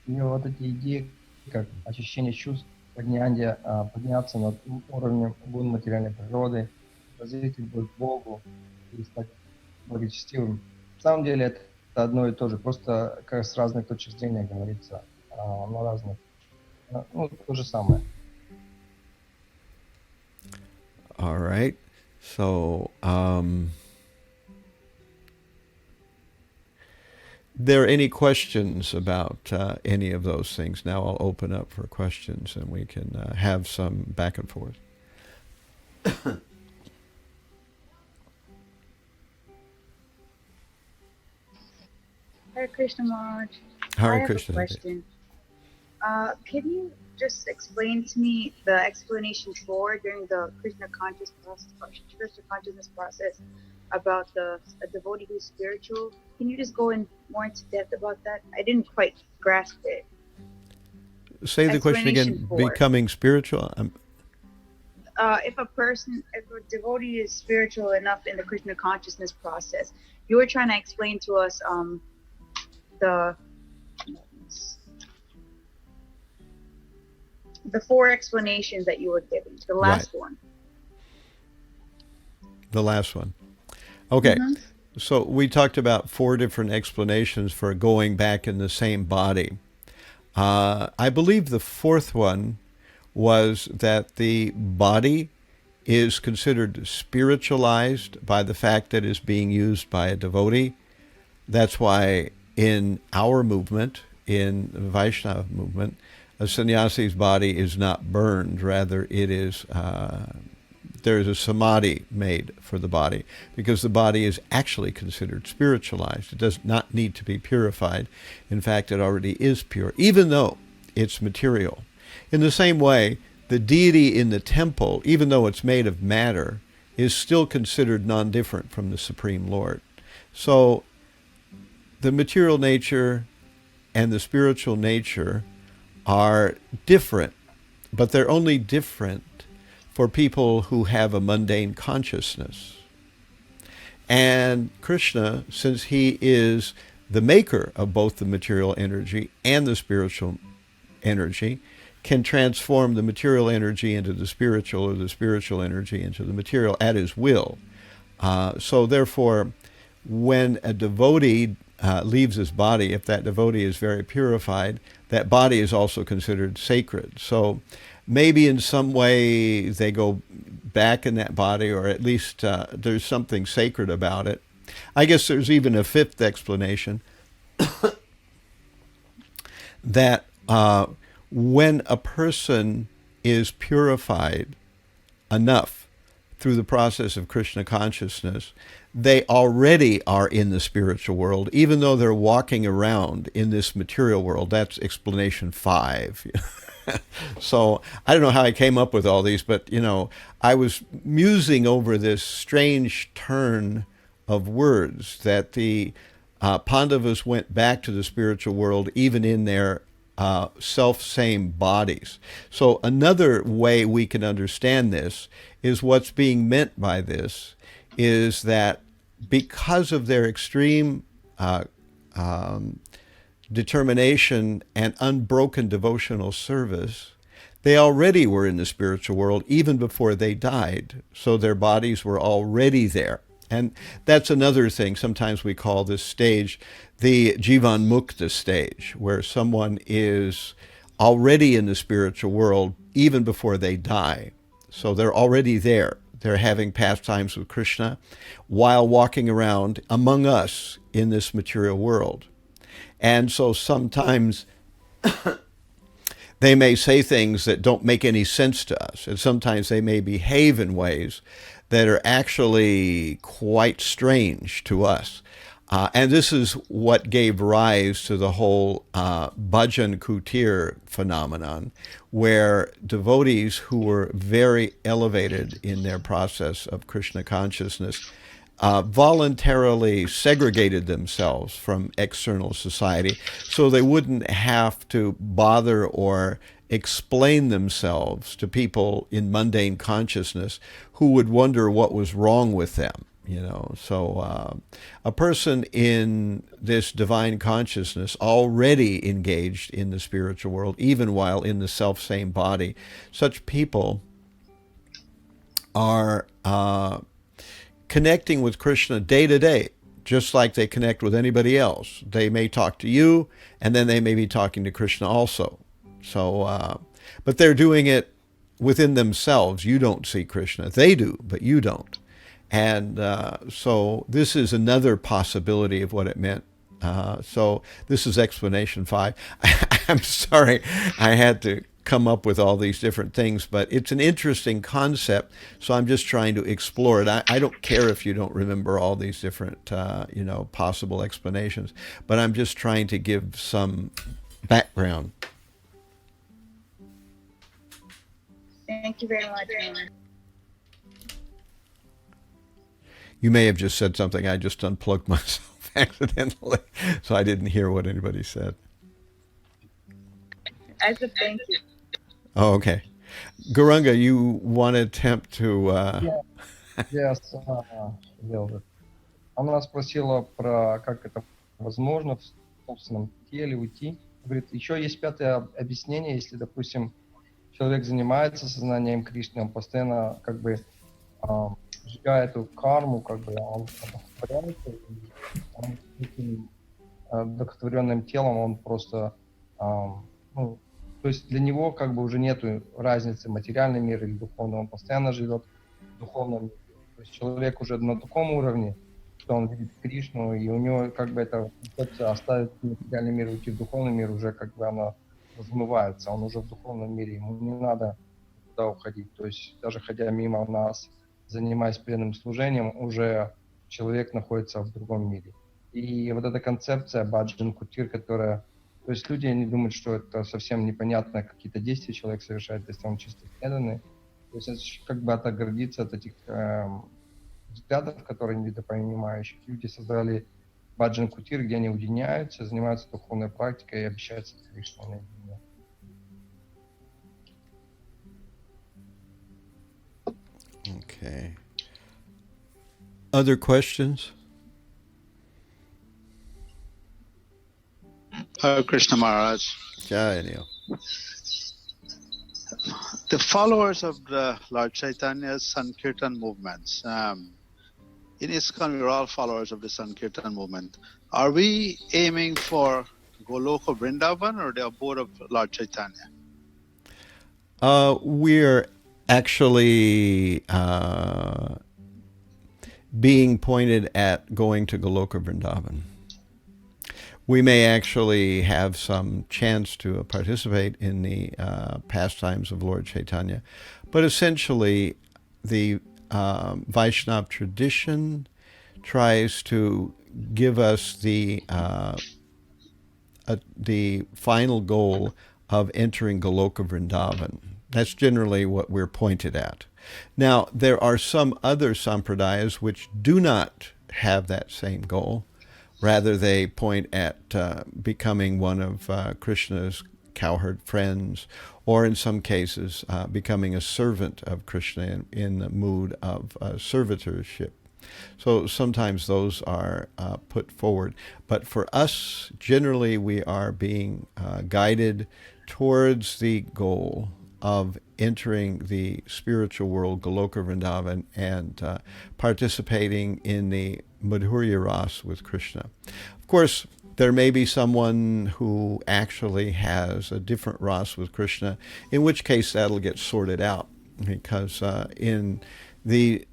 И вот эти идеи, как очищение чувств, подняться над уровнем гун материальной природы, развить любовь к Богу и стать благочестивым. На самом деле это одно и то же, просто как с разных точек зрения говорится, на разных, то же самое. All right. So, there are any questions about any of those things? Now I'll open up for questions and we can have some back and forth. Hare Krishna Maharaj. Hare I have Krishna. a question. Can you just explain to me the explanation 4 during the Krishna consciousness process about a devotee who's spiritual? Can you just go in more into depth about that? I didn't quite grasp it. Say the question again. Explanation 4. Becoming spiritual? If a devotee is spiritual enough in the Krishna consciousness process, you were trying to explain to us the 4 explanations that you were giving. The last one. The last one. Okay. Mm-hmm. So we talked about 4 different explanations for going back in the same body. I believe the 4th one was that the body is considered spiritualized by the fact that it's being used by a devotee. That's why in our movement, in the Vaishnava movement, a sannyasi's body is not burned. Rather, it is there is a samadhi made for the body, because the body is actually considered spiritualized. It does not need to be purified. In fact, it already is pure, even though it's material. In the same way, the deity in the temple, even though it's made of matter, is still considered non-different from the Supreme Lord. So the material nature and the spiritual nature are different, but they're only different for people who have a mundane consciousness. And Krishna, since he is the maker of both the material energy and the spiritual energy, can transform the material energy into the spiritual, or the spiritual energy into the material at his will. So therefore, when a devotee leaves his body, if that devotee is very purified, that body is also considered sacred. So maybe in some way they go back in that body, or at least there's something sacred about it. I guess there's even a fifth explanation that when a person is purified enough through the process of Krishna consciousness, they already are in the spiritual world, even though they're walking around in this material world. That's explanation 5. So I don't know how I came up with all these, but, I was musing over this strange turn of words that the Pāṇḍavas went back to the spiritual world even in their self-same bodies. So another way we can understand this is what's being meant by this is that because of their extreme determination and unbroken devotional service, they already were in the spiritual world even before they died. So their bodies were already there. And that's another thing. Sometimes we call this stage the Jivan Mukta stage, where someone is already in the spiritual world even before they die. So they're already there. They're having pastimes with Krishna while walking around among us in this material world. And so sometimes they may say things that don't make any sense to us. And sometimes they may behave in ways that are actually quite strange to us. And this is what gave rise to the whole bhajan kutir phenomenon, where devotees who were very elevated in their process of Krishna consciousness voluntarily segregated themselves from external society so they wouldn't have to bother or explain themselves to people in mundane consciousness who would wonder what was wrong with them. So a person in this divine consciousness already engaged in the spiritual world, even while in the self-same body, such people are connecting with Krishna day to day, just like they connect with anybody else. They may talk to you, and then they may be talking to Krishna also. So, but they're doing it within themselves. You don't see Krishna. They do, but you don't. And so this is another possibility of what it meant. So this is explanation 5. I'm sorry I had to come up with all these different things, but it's an interesting concept, so I'm just trying to explore it. I don't care if you don't remember all these different, possible explanations, but I'm just trying to give some background. Thank you very much. You may have just said something. I just unplugged myself accidentally, so I didn't hear what anybody said. I said thank you. Oh, okay. Gauranga, you want to attempt to... Yes, она спросила про как это возможно в собственном теле уйти. Говорит, еще есть 5-е объяснение, если, допустим, человек занимается сознанием Кришны, он постоянно сжигает эту карму, он одухотворяется, и он этим одухотворенным телом он просто То есть для него как бы уже нету разницы, материальный мир или духовный. Он постоянно живет в духовном мире. То есть человек уже на таком уровне, что он видит Кришну, и у него как бы эта концепция оставить материальный мир, уйти в духовный мир, уже как бы она размывается. Он уже в духовном мире, ему не надо туда уходить. То есть даже ходя мимо нас, занимаясь преданным служением, уже человек находится в другом мире. И вот эта концепция баджан кутир, которая... То есть люди, они думают, что это совсем непонятно, какие-то действия человек совершает, если он чисто преданный. То есть это как бы отгордиться от этих взглядов, которые недопонимающих. Люди создали баджан кутир, где они уединяются, занимаются духовной практикой и общаются с Кришной наедине. Okay. Other questions? Krishna Maharaj. Jai Neil. The followers of the Lord Chaitanya's Sankirtan movements, in ISKCON we're all followers of the Sankirtan movement. Are we aiming for Goloka Vrindavan or the abode of Lord Chaitanya? We're actually being pointed at going to Goloka Vrindavan. We may actually have some chance to participate in the pastimes of Lord Chaitanya, but essentially the Vaishnava tradition tries to give us the final goal of entering Goloka Vrindavan. That's generally what we're pointed at. Now, there are some other sampradayas which do not have that same goal. Rather, they point at becoming one of Krishna's cowherd friends, or in some cases, becoming a servant of Krishna in the mood of servitorship. So sometimes those are put forward. But for us, generally, we are being guided towards the goal of entering the spiritual world, Goloka Vrindavan, and participating in the Madhurya Ras with Krishna. Of course, there may be someone who actually has a different Ras with Krishna, in which case that'll get sorted out, because in the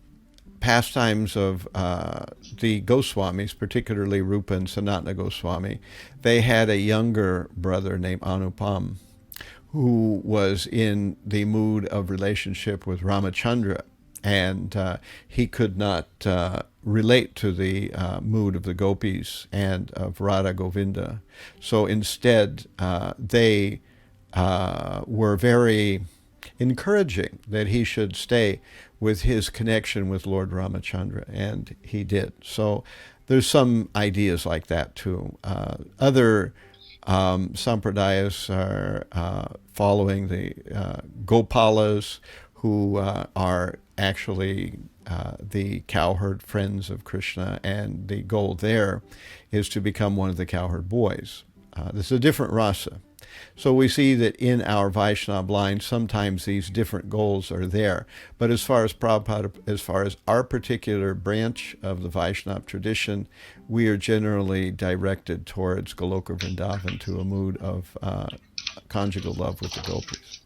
pastimes of the Goswamis, particularly Rupa and Sanatana Goswami, they had a younger brother named Anupam, who was in the mood of relationship with Ramachandra, and he could not relate to the mood of the gopis and of Radha Govinda. So instead, they were very encouraging that he should stay with his connection with Lord Ramachandra, and he did. So there's some ideas like that too. Other sampradayas are following the Gopalas, who are actually the cowherd friends of Krishna, and the goal there is to become one of the cowherd boys. This is a different rasa. So we see that in our Vaishnava line, sometimes these different goals are there. But as far as Prabhupada, as far as our particular branch of the Vaishnava tradition, we are generally directed towards Goloka Vrindavan, to a mood of conjugal love with the gopis.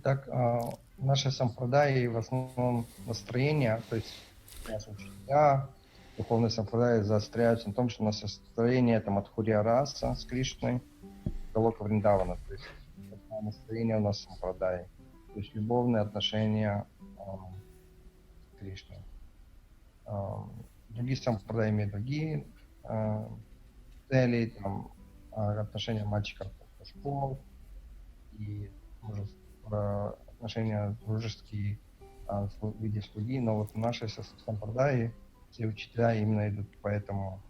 Так, наши сампрадаи в основном настроение, то есть наши учителя, духовные сампрадаи заостряются на том, что у нас настроение это Мадхурья раса с Кришной, Галока Вриндавана, то есть это настроение у нас сампрадаи, то есть любовные отношения с Кришной. Другие сампрадаи имеют другие цели, там, отношения мальчиков до школ и может отношения дружеские в виде слуги, но вот в нашей сампрадаи все учителя именно идут по этому.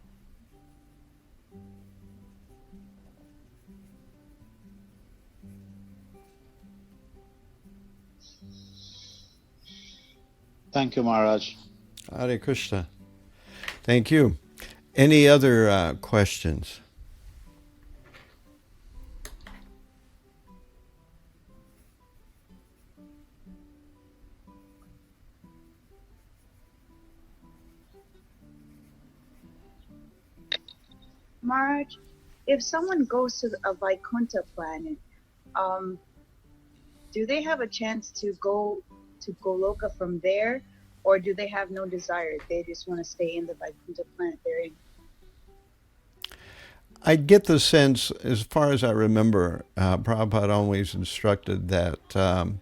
Thank you, Maharaj. Hare Krishna. Thank you. Any other questions? Maharaj, if someone goes to a Vaikuntha planet, do they have a chance to go to Goloka from there, or do they have no desire? They just want to stay in the Vaikuntha planet they're in? I get the sense, as far as I remember, Prabhupada always instructed that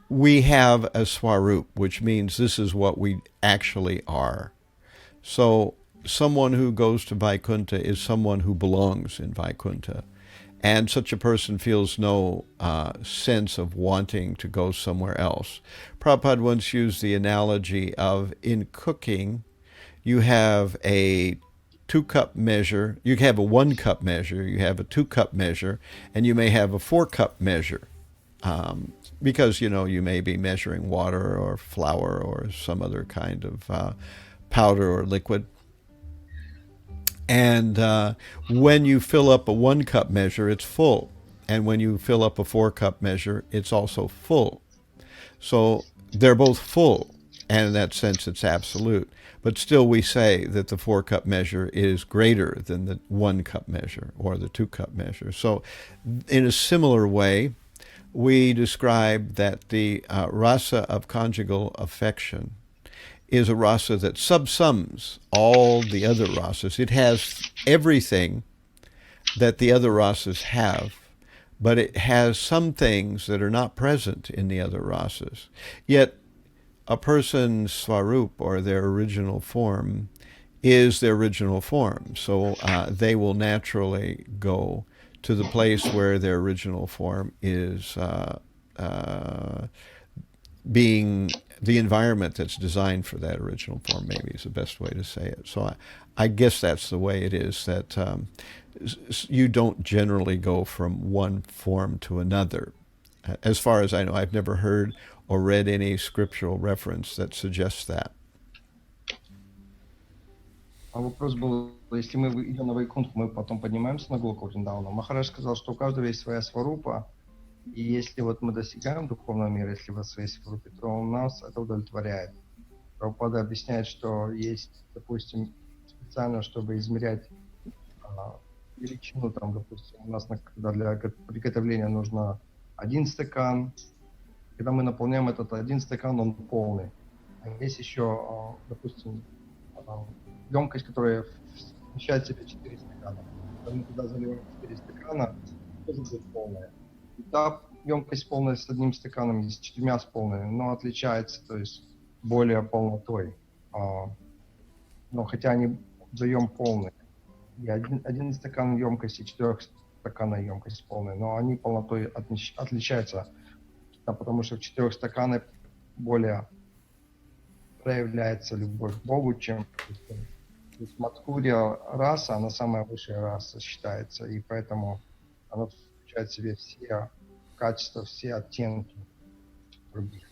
we have a swarup, which means this is what we actually are. So someone who goes to Vaikuntha is someone who belongs in Vaikuntha. And such a person feels no sense of wanting to go somewhere else. Prabhupada once used the analogy of, in cooking, you have a 2-cup measure, you have a 1-cup measure, you have a 2-cup measure, and you may have a 4-cup measure. Because, you may be measuring water or flour or some other kind of powder or liquid. And when you fill up a 1-cup measure, it's full. And when you fill up a 4-cup measure, it's also full. So they're both full. And in that sense, it's absolute. But still we say that the 4-cup measure is greater than the 1-cup measure or the 2-cup measure. So in a similar way, we describe that the rasa of conjugal affection is a rasa that subsums all the other rasas. It has everything that the other rasas have, but it has some things that are not present in the other rasas. Yet a person's svarup, or their original form, is their original form. So they will naturally go to the place where their original form is being the environment that's designed for that original form, maybe is the best way to say it. So I guess that's the way it is, that you don't generally go from one form to another. As far as I know, I've never heard or read any scriptural reference that suggests that. А вопрос был, если мы идем на Вайкунтху, мы потом поднимаемся на Голоку Вриндавану. Махарадж сказал, что у каждого есть своя сварупа, и если вот мы достигаем духовного мира, если в своей сварупе, то нас это удовлетворяет. Прабхупада объясняет, что есть, допустим, специально, чтобы измерять величину, там, допустим, у нас когда для приготовления нужно 1 стакан. Когда мы наполняем этот 1 стакан, он полный. А есть еще, допустим, емкость, которая вмещает в себя 4 стакана. Когда мы туда заливаем 4 стакана, тоже будет полная. И та емкость полная с 1 стаканом, и с 4 с полной, но отличается, то есть более полнотой. Но хотя они вдвоем полные. И 1 стакан емкости, 4 стакана емкость полная, но они полнотой отличаются. Потому что в 4 стаканах более проявляется любовь к Богу, чем то есть Мадхурья раса, она самая высшая раса считается, и поэтому она включает в себе все качества, все оттенки других.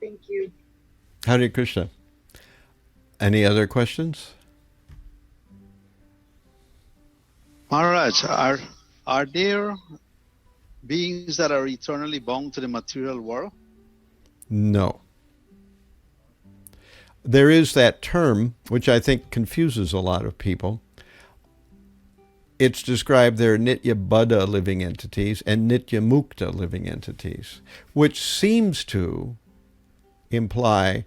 Thank you. Hare Krishna. Any other questions? Maharaj, are there beings that are eternally bound to the material world? No. There is that term, which I think confuses a lot of people. It's described there are Nitya Buddha living entities and Nitya Mukta living entities, which seems to imply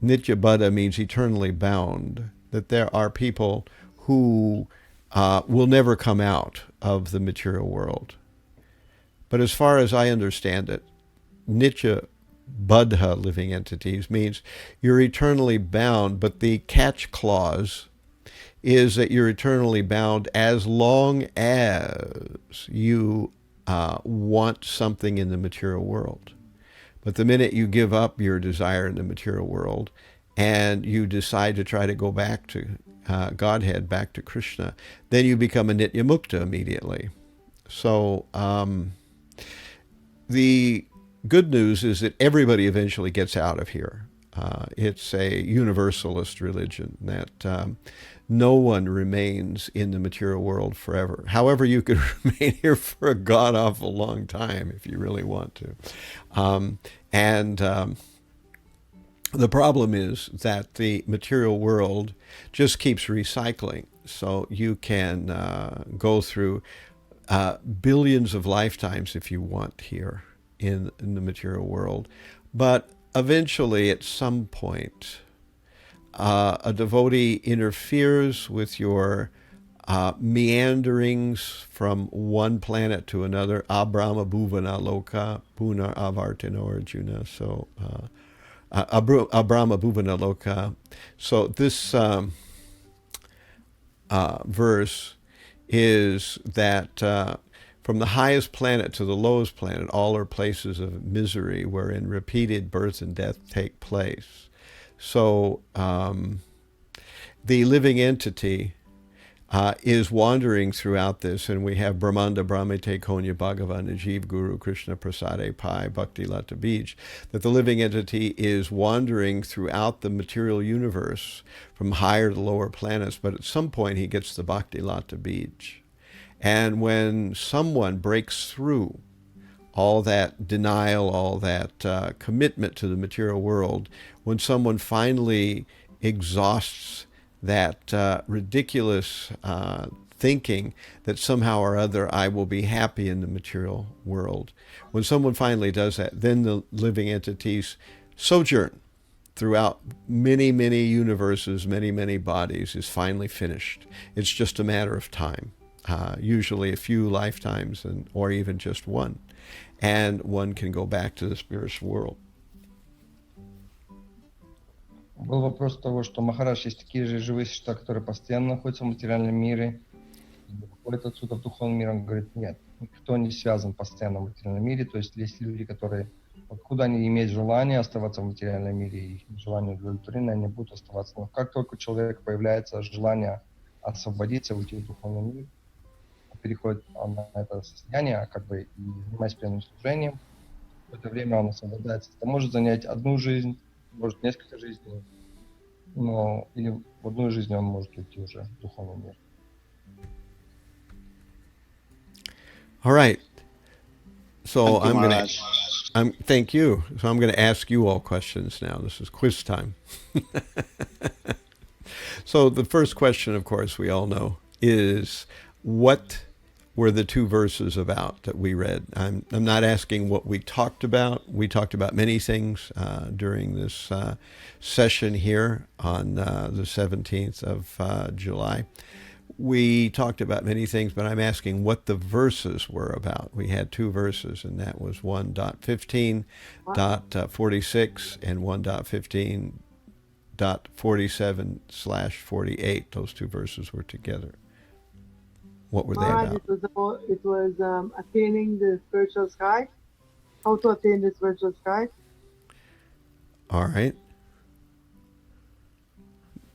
Nitya Buddha means eternally bound, that there are people who will never come out of the material world. But as far as I understand it, Nitya Buddha living entities means you're eternally bound, but the catch clause is that you're eternally bound as long as you want something in the material world. But the minute you give up your desire in the material world and you decide to try to go back to Godhead, back to Krishna, then you become a Nitya Mukta immediately. So the good news is that everybody eventually gets out of here. It's a universalist religion that no one remains in the material world forever. However, you could remain here for a god-awful long time if you really want to. The problem is that the material world just keeps recycling. So you can go through billions of lifetimes if you want here in the material world. But eventually, at some point, a devotee interferes with your meanderings from one planet to another. Abrahma bhuvana loka punar avartino Arjuna. So Abrahma bhuvana loka. So this verse is that from the highest planet to the lowest planet, all are places of misery wherein repeated birth and death take place. So the living entity is wandering throughout this, and we have Brahmanda Brahmite Konya Bhagavan Ajiv Guru Krishna Prasade Pai Bhakti Lata Bij, that the living entity is wandering throughout the material universe from higher to lower planets, but at some point he gets the Bhakti Lata Bij. And when someone breaks through all that denial, all that commitment to the material world, when someone finally exhausts that ridiculous thinking that somehow or other I will be happy in the material world, when someone finally does that, then the living entities sojourn throughout many, many universes, many, many bodies is finally finished. It's just a matter of time. Usually a few lifetimes, or even just one, and one can go back to the spiritual world. Был вопрос того, что Махарадж, есть такие же живые существа, которые постоянно находятся в материальном мире, выходят отсюда в духовный мир. Он говорит, нет, никто не связан постоянно в материальном мире. То есть есть люди, которые, откуда они имеют желание оставаться в материальном мире, и их желание удовлетворено, они будут оставаться. Но как только у человека появляется желание освободиться, уйти в духовный мир, переходит на это состояние, как бы, и занимаясь преданным служением, в какое-то время он освобождается. Это может занять одну жизнь, может несколько жизней, но или в одной жизни он может уйти уже в духовный мир. All right. So Thank you, Maharaj. Thank you. So I'm going to ask you all questions now. This is quiz time. So the first question, of course, we all know is, what were the two verses about that we read? I'm not asking what we talked about. We talked about many things during this session here on the 17th of July. We talked about many things, but I'm asking what the verses were about. We had two verses, and that was 1.15.46 and 1.15.47/48. Those two verses were together. What were they about? It was attaining the spiritual sky. How to attain the spiritual sky. All right.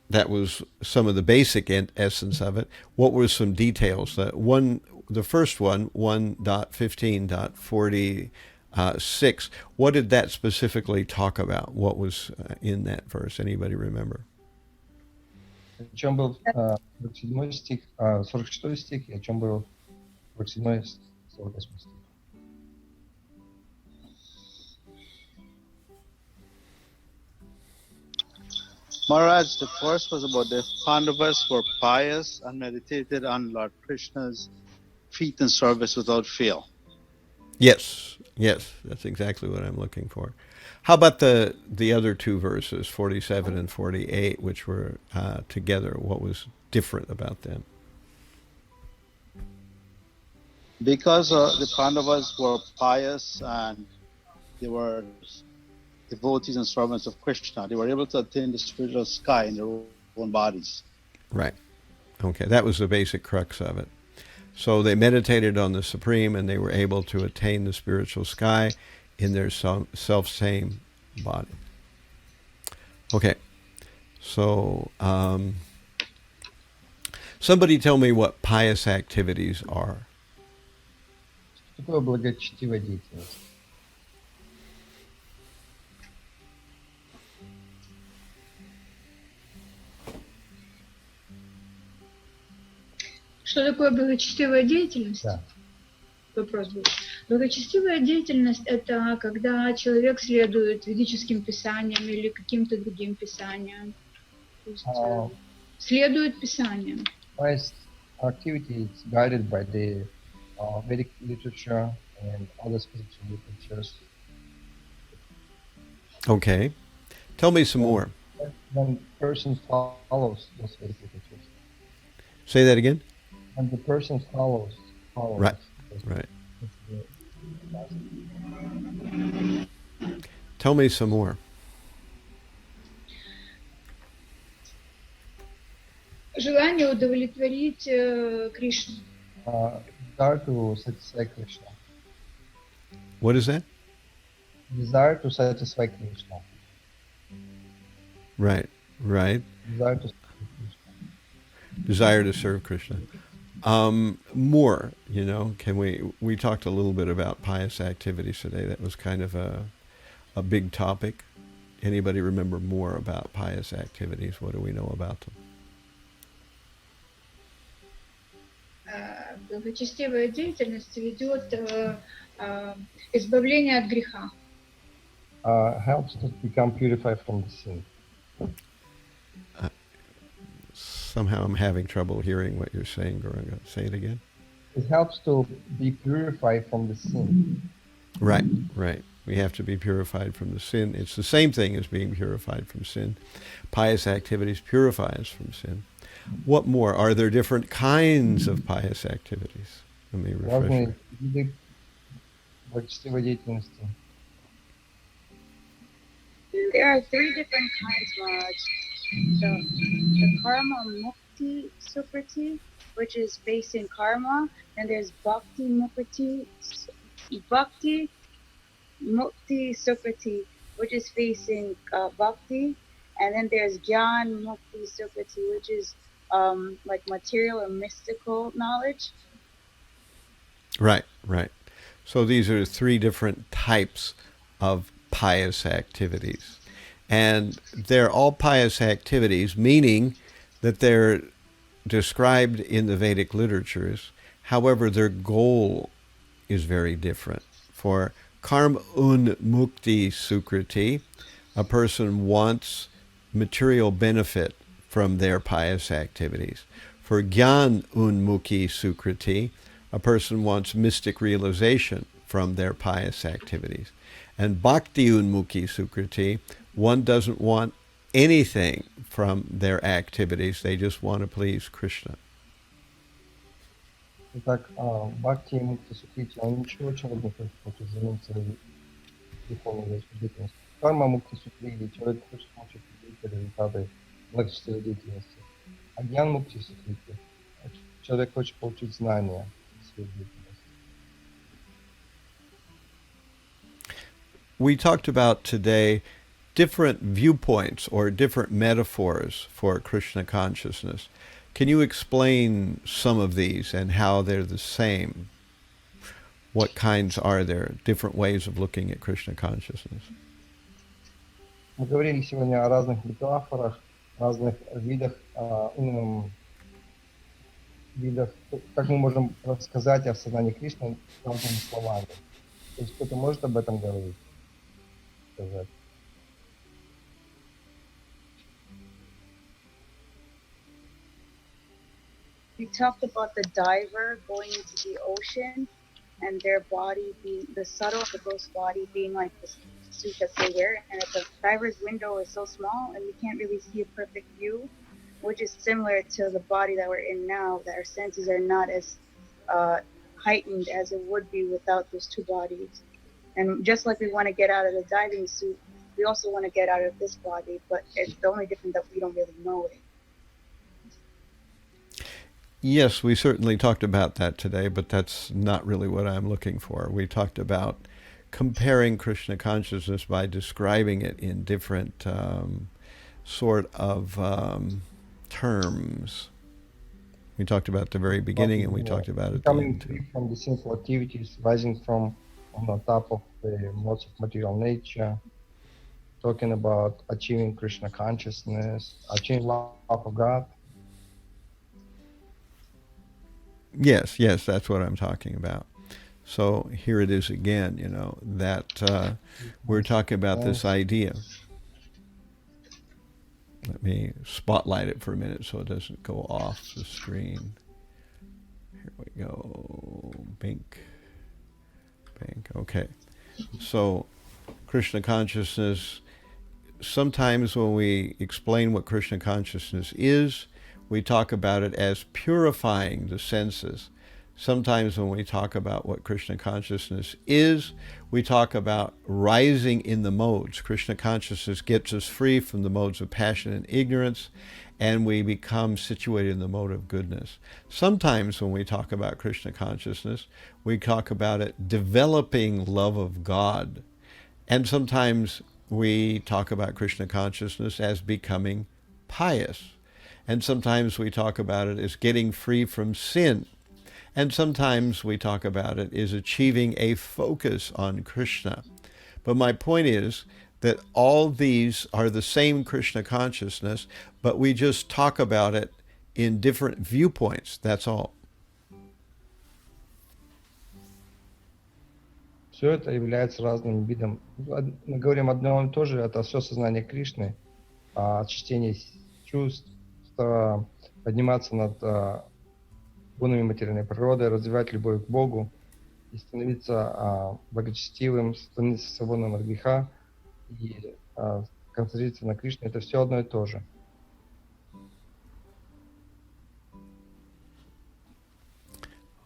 That was some of the basic essence of it. What were some details? The first one, 1.15.46. What did that specifically talk about? What was in that verse? Anybody remember? О чем был 47 стих, 46 стих, и о чем был 47 48 стих. Maharaj, the first was about the Pāṇḍavas were pious and meditated on Lord Krishna's feet and service without fail. Yes, that's exactly what I'm looking for. How about the other two verses, 47 and 48, which were together? What was different about them? Because the Pāṇḍavas were pious and they were devotees and servants of Krishna, they were able to attain the spiritual sky in their own bodies. Right. Okay, that was the basic crux of it. So they meditated on the Supreme, and they were able to attain the spiritual sky in their self-same body. Okay, so somebody tell me what pious activities are. Что такое благочестивая деятельность? Что такое благочестивая деятельность? Да. вопрос был. Благочестивая деятельность – это когда человек следует ведическим писаниям или каким-то другим писаниям. То есть, следует писаниям. Pious activity is guided by the Vedic literature and other spiritual literatures. Okay. Tell me some more. When the person follows those Vedic literatures. Say that again? And the person follows. Right. Right. Tell me some more. Желание удовлетворить Кришну. Desire to satisfy Krishna. What is that? Desire to satisfy Krishna. Right. Right. Desire to serve Krishna. Desire to serve Krishna. More, you know, we talked a little bit about pious activities today. That was kind of a big topic. Anybody remember more about pious activities? What do we know about them? Благочестивая деятельность ведет избавление от греха. Helps to become purified from the sin. Somehow I'm having trouble hearing what you're saying, Gauranga. Say it again. It helps to be purified from the sin. Right, right. We have to be purified from the sin. It's the same thing as being purified from sin. Pious activities purify us from sin. What more? Are there different kinds of pious activities? Let me refresh. Разные виды благочестивой деятельности. There are 3 different kinds, Maharaj. The Karma Mukti Sukriti, which is based in karma, and there's Bhakti Mukti Sukriti, which is facing bhakti, and then there's Gyan Mukti Sukriti, which is like material or mystical knowledge. Right, right. So these are 3 different types of pious activities. And they're all pious activities, meaning that they're described in the Vedic literatures. However, their goal is very different. For Karma Unmukti Sukriti, a person wants material benefit from their pious activities. For Gyan Unmukhi Sukriti, a person wants mystic realization from their pious activities. And Bhakti Unmukhi Sukriti, one doesn't want anything from their activities. They just want to please Krishna. Итак, Бхакти и Мукти Сукрити, он ничего человек не хочет заниматься духовной деятельностью. Карма Мукти Сукрити, человек хочет получить результаты благочестивой деятельности. А Гьян Мукти Сукрити, человек хочет получить знания своей деятельности. We talked about today different viewpoints or different metaphors for Krishna consciousness. Can you explain some of these and how they're the same? What kinds are there? Different ways of looking at Krishna consciousness. Мы говорили сегодня о разных метафорах, разных видах, как мы можем рассказать о сознании Кришны разными словами. То есть кто-то может об этом говорить, сказать. We talked about the diver going into the ocean and their body being, the subtle, the gross body being like the suit that they wear. And if the diver's window is so small and we can't really see a perfect view, which is similar to the body that we're in now, that our senses are not as heightened as it would be without those 2 bodies. And just like we want to get out of the diving suit, we also want to get out of this body, but it's the only difference that we don't really know it. Yes, we certainly talked about that today, but that's not really what I'm looking for. We talked about comparing Krishna consciousness by describing it in different sort of terms. We talked about the very beginning, and we talked about it. Coming from the sinful activities, rising from on the top of the modes of material nature, talking about achieving Krishna consciousness, achieving love of God. Yes, that's what I'm talking about. So here it is again, you know, that we're talking about this idea. Let me spotlight it for a minute so it doesn't go off the screen. Here we go. Bink. Okay. So Krishna consciousness, sometimes when we explain what Krishna consciousness is, we talk about it as purifying the senses. Sometimes when we talk about what Krishna consciousness is, we talk about rising in the modes. Krishna consciousness gets us free from the modes of passion and ignorance, and we become situated in the mode of goodness. Sometimes when we talk about Krishna consciousness, we talk about it developing love of God. And sometimes we talk about Krishna consciousness as becoming pious. And sometimes we talk about it as getting free from sin. And sometimes we talk about it as achieving a focus on Krishna. But my point is that all these are the same Krishna consciousness, but we just talk about it in different viewpoints. That's all. Все это является разным видом. Мы говорим одно и то же, это все сознание Кришны, очищение чувств, подниматься над гунами материальной природы, развивать любовь к Богу и становиться благочестивым, становиться свободным от греха и концентрироваться на Кришне. Это все одно и то же.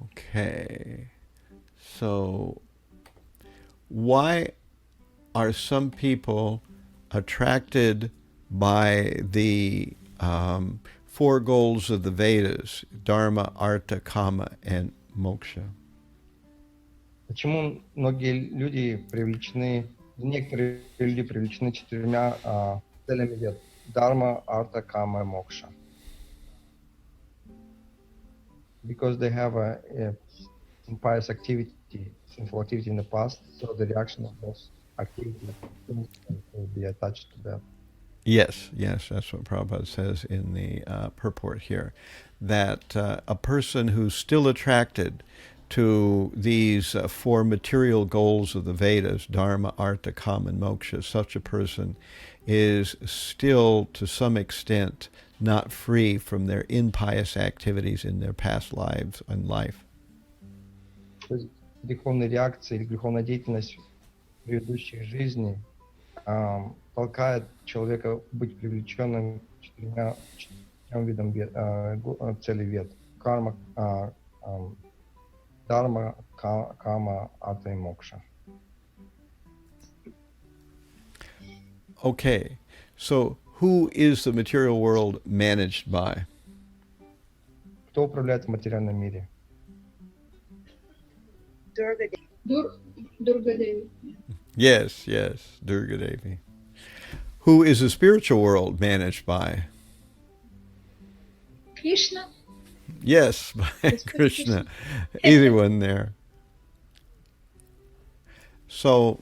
Okay. So why are some people attracted by the four goals of the Vedas, Dharma, Artha, Kama, and Moksha? Почему многие люди привлечены, некоторые люди привлечены четырьмя целями вед: Dharma, Artha, Kama, and Moksha? Because they have some pious activity, sinful activity in the past, so the reaction of those activities will be attached to that. Yes, that's what Prabhupada says in the purport here, that a person who's still attracted to these four material goals of the Vedas, Dharma, Artha, Kama, and Moksha, such a person is still, to some extent, not free from their impious activities in their past lives and life. То есть греховные реакции или греховная деятельность в предыдущей жизни толкает человека быть привлеченным четырьмя видам целей вед: карма, Dharma, Kama, Artha, and Moksha. Okay, so who is the material world managed by? Кто управляет в материальном мире? Durga Durga Devi. Yes, Durga Devi. Who is the spiritual world managed by? Krishna. Yes, by Krishna. Easy one there. So,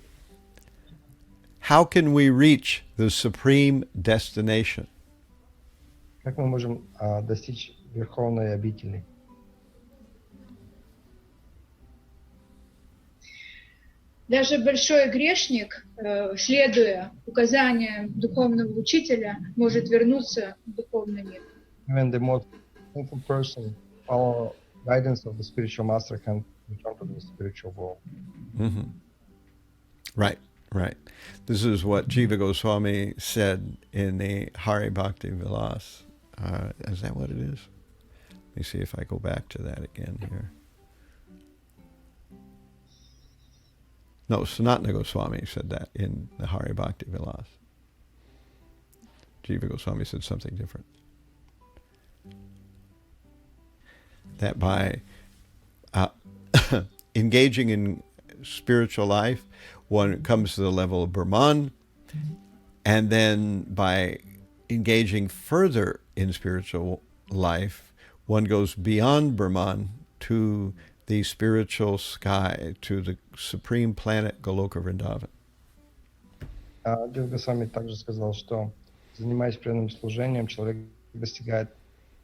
how can we reach the supreme destination? Как мы можем достичь верховной обители? Даже большой грешник, следуя указаниям духовного учителя, может вернуться в духовный мир. Even the most sinful person follow guidance of the spiritual master can return to the spiritual world. Mm-hmm. Right. This is what Jiva Goswami said in the Hari Bhakti Vilas. Is that what it is? Let me see if I go back to that again here. No, Sanatana Goswami said that in the Hari Bhakti Vilas. Jiva Goswami said something different. That by engaging in spiritual life, one comes to the level of Brahman, and then by engaging further in spiritual life, one goes beyond Brahman to the spiritual sky, to the supreme planet Goloka Vrindavan. Дев Госвами также сказал, что занимаясь преданным служением, человек достигает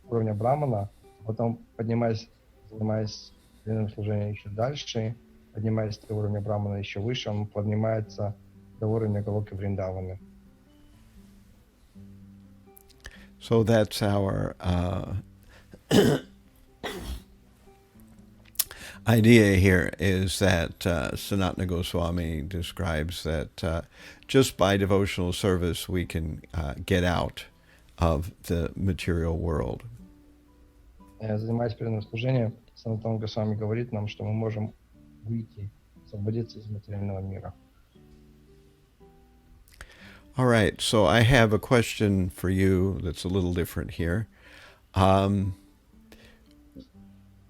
уровня брамана, потом занимаясь преданным служением еще дальше, поднимаясь до уровня Брамана еще выше, он поднимается до уровня Галоки Вриндаваны. So that's our idea here, is that Sanatana Goswami describes that just by devotional service we can get out of the material world. Занимаясь преданным служением, Санатана Госвами говорит нам, что мы можем выйти, освободиться из материального мира. All right, so I have a question for you that's a little different here.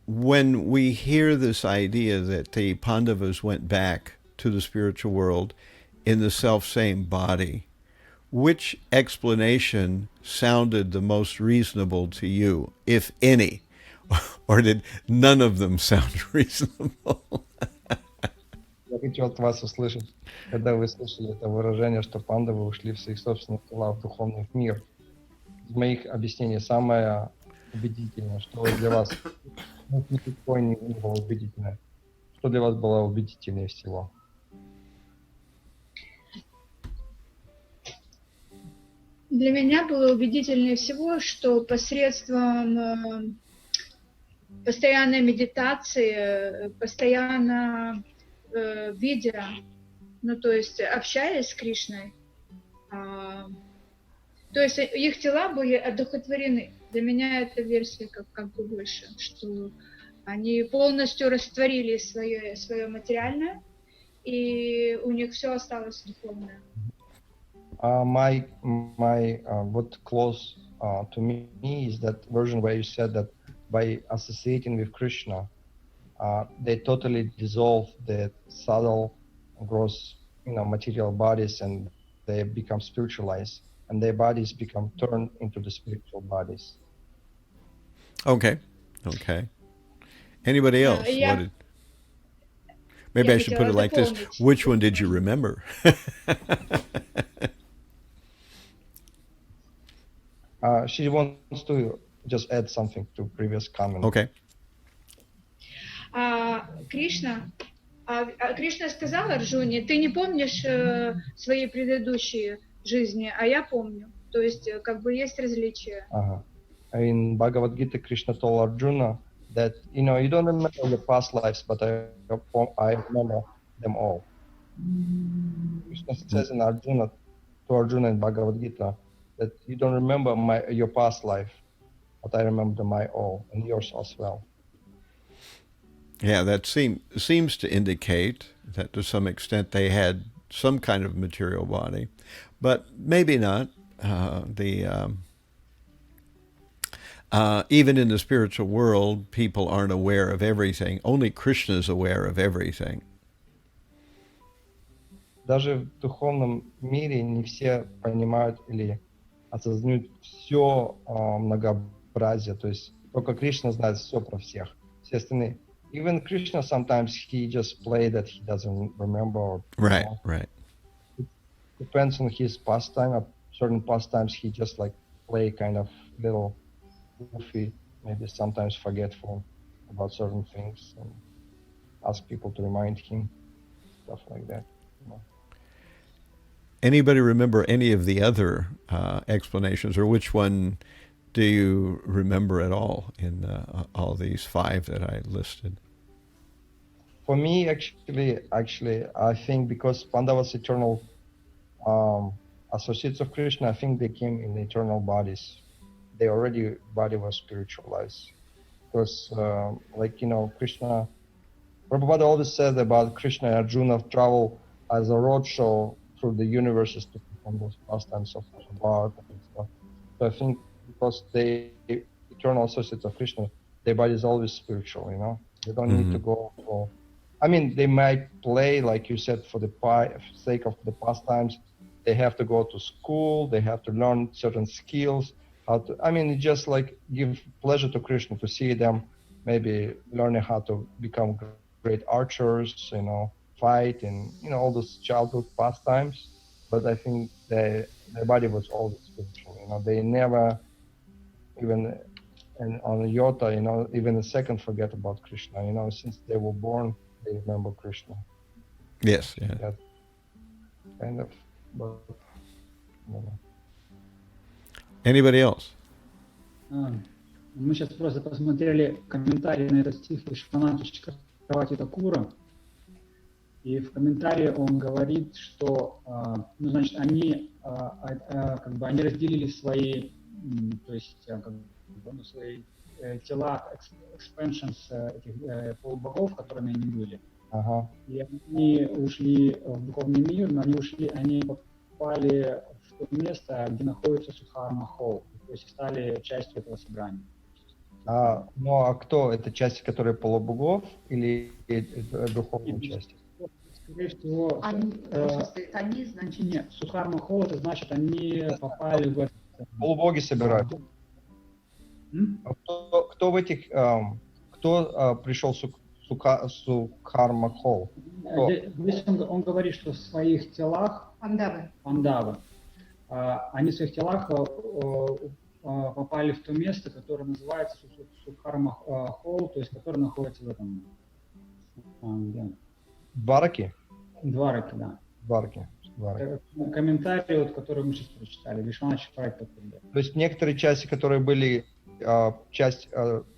When we hear this idea that the Pāṇḍavas went back to the spiritual world in the self-same body, which explanation sounded the most reasonable to you, if any? Or did none of them sound reasonable? Я хочу от вас услышать, когда вы слышали это выражение, что пандавы ушли в своих собственных телах в духовный мир. Из моих объяснений самое убедительное, что для вас никакое не было убедительное. Что для вас было убедительнее всего? Для меня было убедительнее всего, что посредством постоянной медитации, постоянно видя, то есть общаясь с Кришной, то есть их тела были одухотворены. Для меня эта версия как бы больше, что они полностью растворили свое материальное, и у них все осталось духовное. What close to me is that version where you said that by associating with Krishna, they totally dissolve the subtle, gross, material bodies, and they become spiritualized, and their bodies become turned into the spiritual bodies. Okay. Anybody else? Maybe I should put it like this. Which one did you remember? She wants to just add something to previous comment. Okay. Кришна сказал Арджуне: ты не помнишь свои предыдущие жизни, а я помню. То есть как бы есть различия. In Bhagavad Gita, Krishna told Arjuna that you don't remember your past lives, but I remember them all. Krishna says to Arjuna in Bhagavad Gita that you don't remember your past life, but I remember my all, and yours as well. Yeah, that seems to indicate that to some extent they had some kind of material body, but maybe not. Even in the spiritual world, people aren't aware of everything. Only Krishna is aware of everything. Даже в духовном мире не все понимают или осознают все многообразие. То есть только Кришна знает все про всех. Все остальные. Even Krishna sometimes he just play that he doesn't remember. Or, right. It depends on his pastime. At certain pastimes he just play kind of little goofy, maybe sometimes forgetful about certain things and ask people to remind him, stuff like that. Anybody remember any of the other explanations, or which one do you remember at all in all these 5 that I listed? For me, actually, I think because Pāṇḍavas eternal associates of Krishna, I think they came in eternal bodies. They already body was spiritualized. Because, Krishna, Prabhupada always said about Krishna and Arjuna travel as a roadshow through the universes to perform those pastimes of Bhagavatam and stuff. So I think because they eternal associates of Krishna, their body is always spiritual, They don't need to go for... they might play, like you said, for the sake of the pastimes. They have to go to school, they have to learn certain skills, it just give pleasure to Krishna to see them maybe learning how to become great archers, fight and, all those childhood pastimes. But I think their body was always spiritual, They never even on a iota, even a second forget about Krishna, Since they were born, they remember Krishna. Yes, yeah. That kind of, but, you know. Anybody else? Мы сейчас просто посмотрели комментарий на этот стих Вишванаты Чакраварти Такура, и в комментарии он говорит, что, ну, значит, они как бы они разделили свои, то есть как бы, ну, свои тела, expansions этих полубогов, которыми они были. Ага. И они ушли в духовный мир, но они попали в то место, где находится Судхарма Холл, то есть стали частью этого собрания. Ну а кто? Это части, которые полубогов или духовные части? Скорее всего, Они, значит... Нет, Судхарма Холл, это значит, они попали в... Полубоги собирают. А кто в этих... Кто пришел в Судхарма Холл? Здесь он говорит, что в своих телах... Пандавы. Они в своих телах попали в то место, которое называется Судхарма Холл, то есть которое находится в этом... Двараки? Двараки, да. Двараки. Комментарий, вот, который мы сейчас прочитали, Вишванат Чакраварти Такура. То есть некоторые части, которые были часть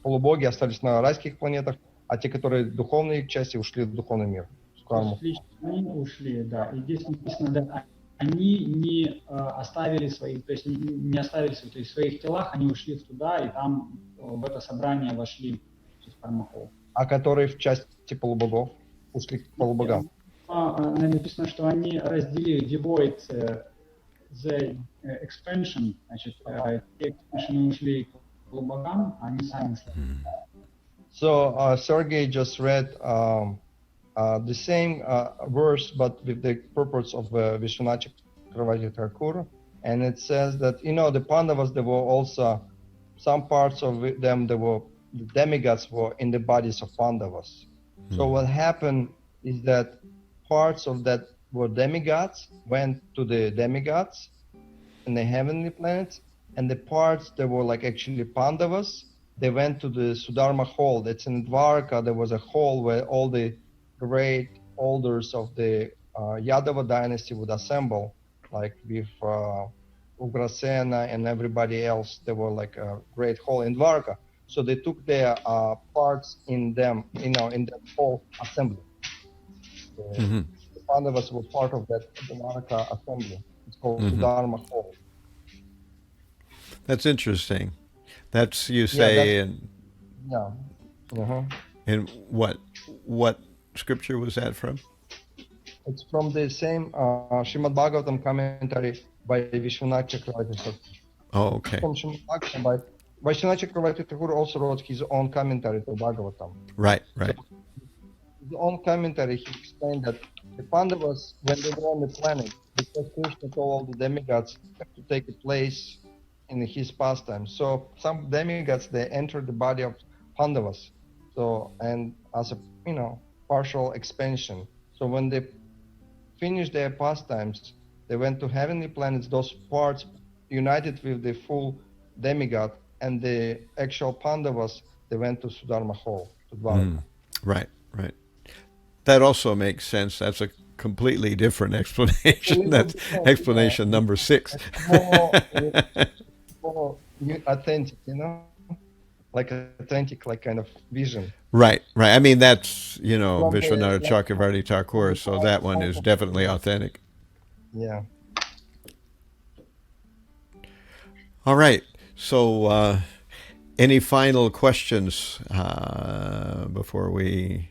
полубоги, остались на райских планетах, а те, которые духовные части, ушли в духовный мир. Они ушли, да. И здесь написано, да, они не оставили свои, то есть не оставили свои, то есть в своих телах, они ушли туда, и там в это собрание вошли в Судхарма Холл. А которые в части полубогов ушли к полубогам? Написано, что они разделили divide the expansion, значит, те expansion ушли к полубогам, а они сами ушли. So Sergey just read the same verse, but with the purpose of Vishwanath Chakravarti Thakur, and it says that, you know, the Pāṇḍavas, there were also some parts of them, the demigods were in the bodies of Pāṇḍavas. So what happened is that parts of that were demigods went to the demigods in the heavenly planets, and the parts that were like actually Pāṇḍavas, they went to the Sudharma Hall. That's in Dwarka. There was a hall where all the great elders of the Yadava dynasty would assemble, like with Ugrasena and everybody else. There were like a great hall in Dwarka. So they took their parts in them, you know, in that whole assembly. The Pāṇḍavas were part of that Dwarka assembly. It's called Sudharma Hall. That's interesting. That's, you say, and what scripture was that from? It's from the same Śrīmad-Bhāgavatam commentary by Vishwanath Chakravarti Thakur. Oh, okay. From Śrīmad-Bhāgavatam, by Vishwanath Chakravarti Thakur also wrote his own commentary to Bhagavatam. Right. So, his own commentary, he explained that the Pāṇḍavas, when they were on the planet, because Krishna told all the demigods to take a place in his pastime. So some demigods, they entered the body of Pāṇḍavas. So, and as a, you know, partial expansion. So when they finished their pastimes, they went to heavenly planets, those parts united with the full demigod, and the actual Pāṇḍavas, they went to Sudharma Hall, to Dwarka. Right. That also makes sense. That's a completely different explanation. That's explanation number 6. More authentic, you know, like authentic, like kind of vision. Right. I mean, that's, you know, Vishwanath Chakravarti Thakur, so that one is definitely authentic. Yeah. All right. So, any final questions before we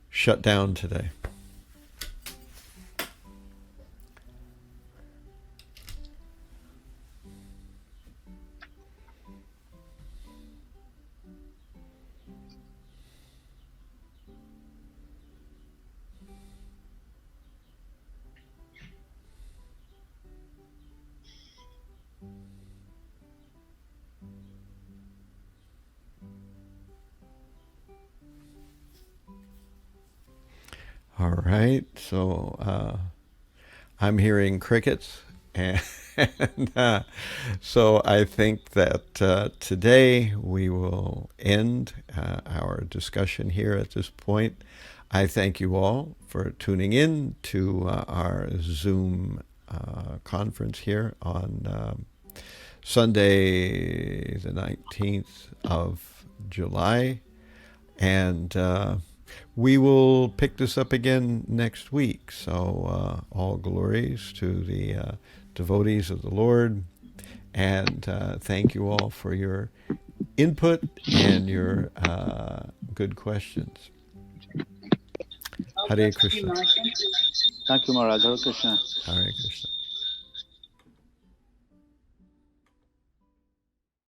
shut down today? All right, so I'm hearing crickets, and so I think that today we will end our discussion here at this point. I thank you all for tuning in to our Zoom conference here on Sunday, the 19th of July. And we will pick this up again next week. So all glories to the devotees of the Lord. And thank you all for your input and your good questions. Hare Krishna. Thank you, Maharaj. Hare Krishna. Hare Krishna.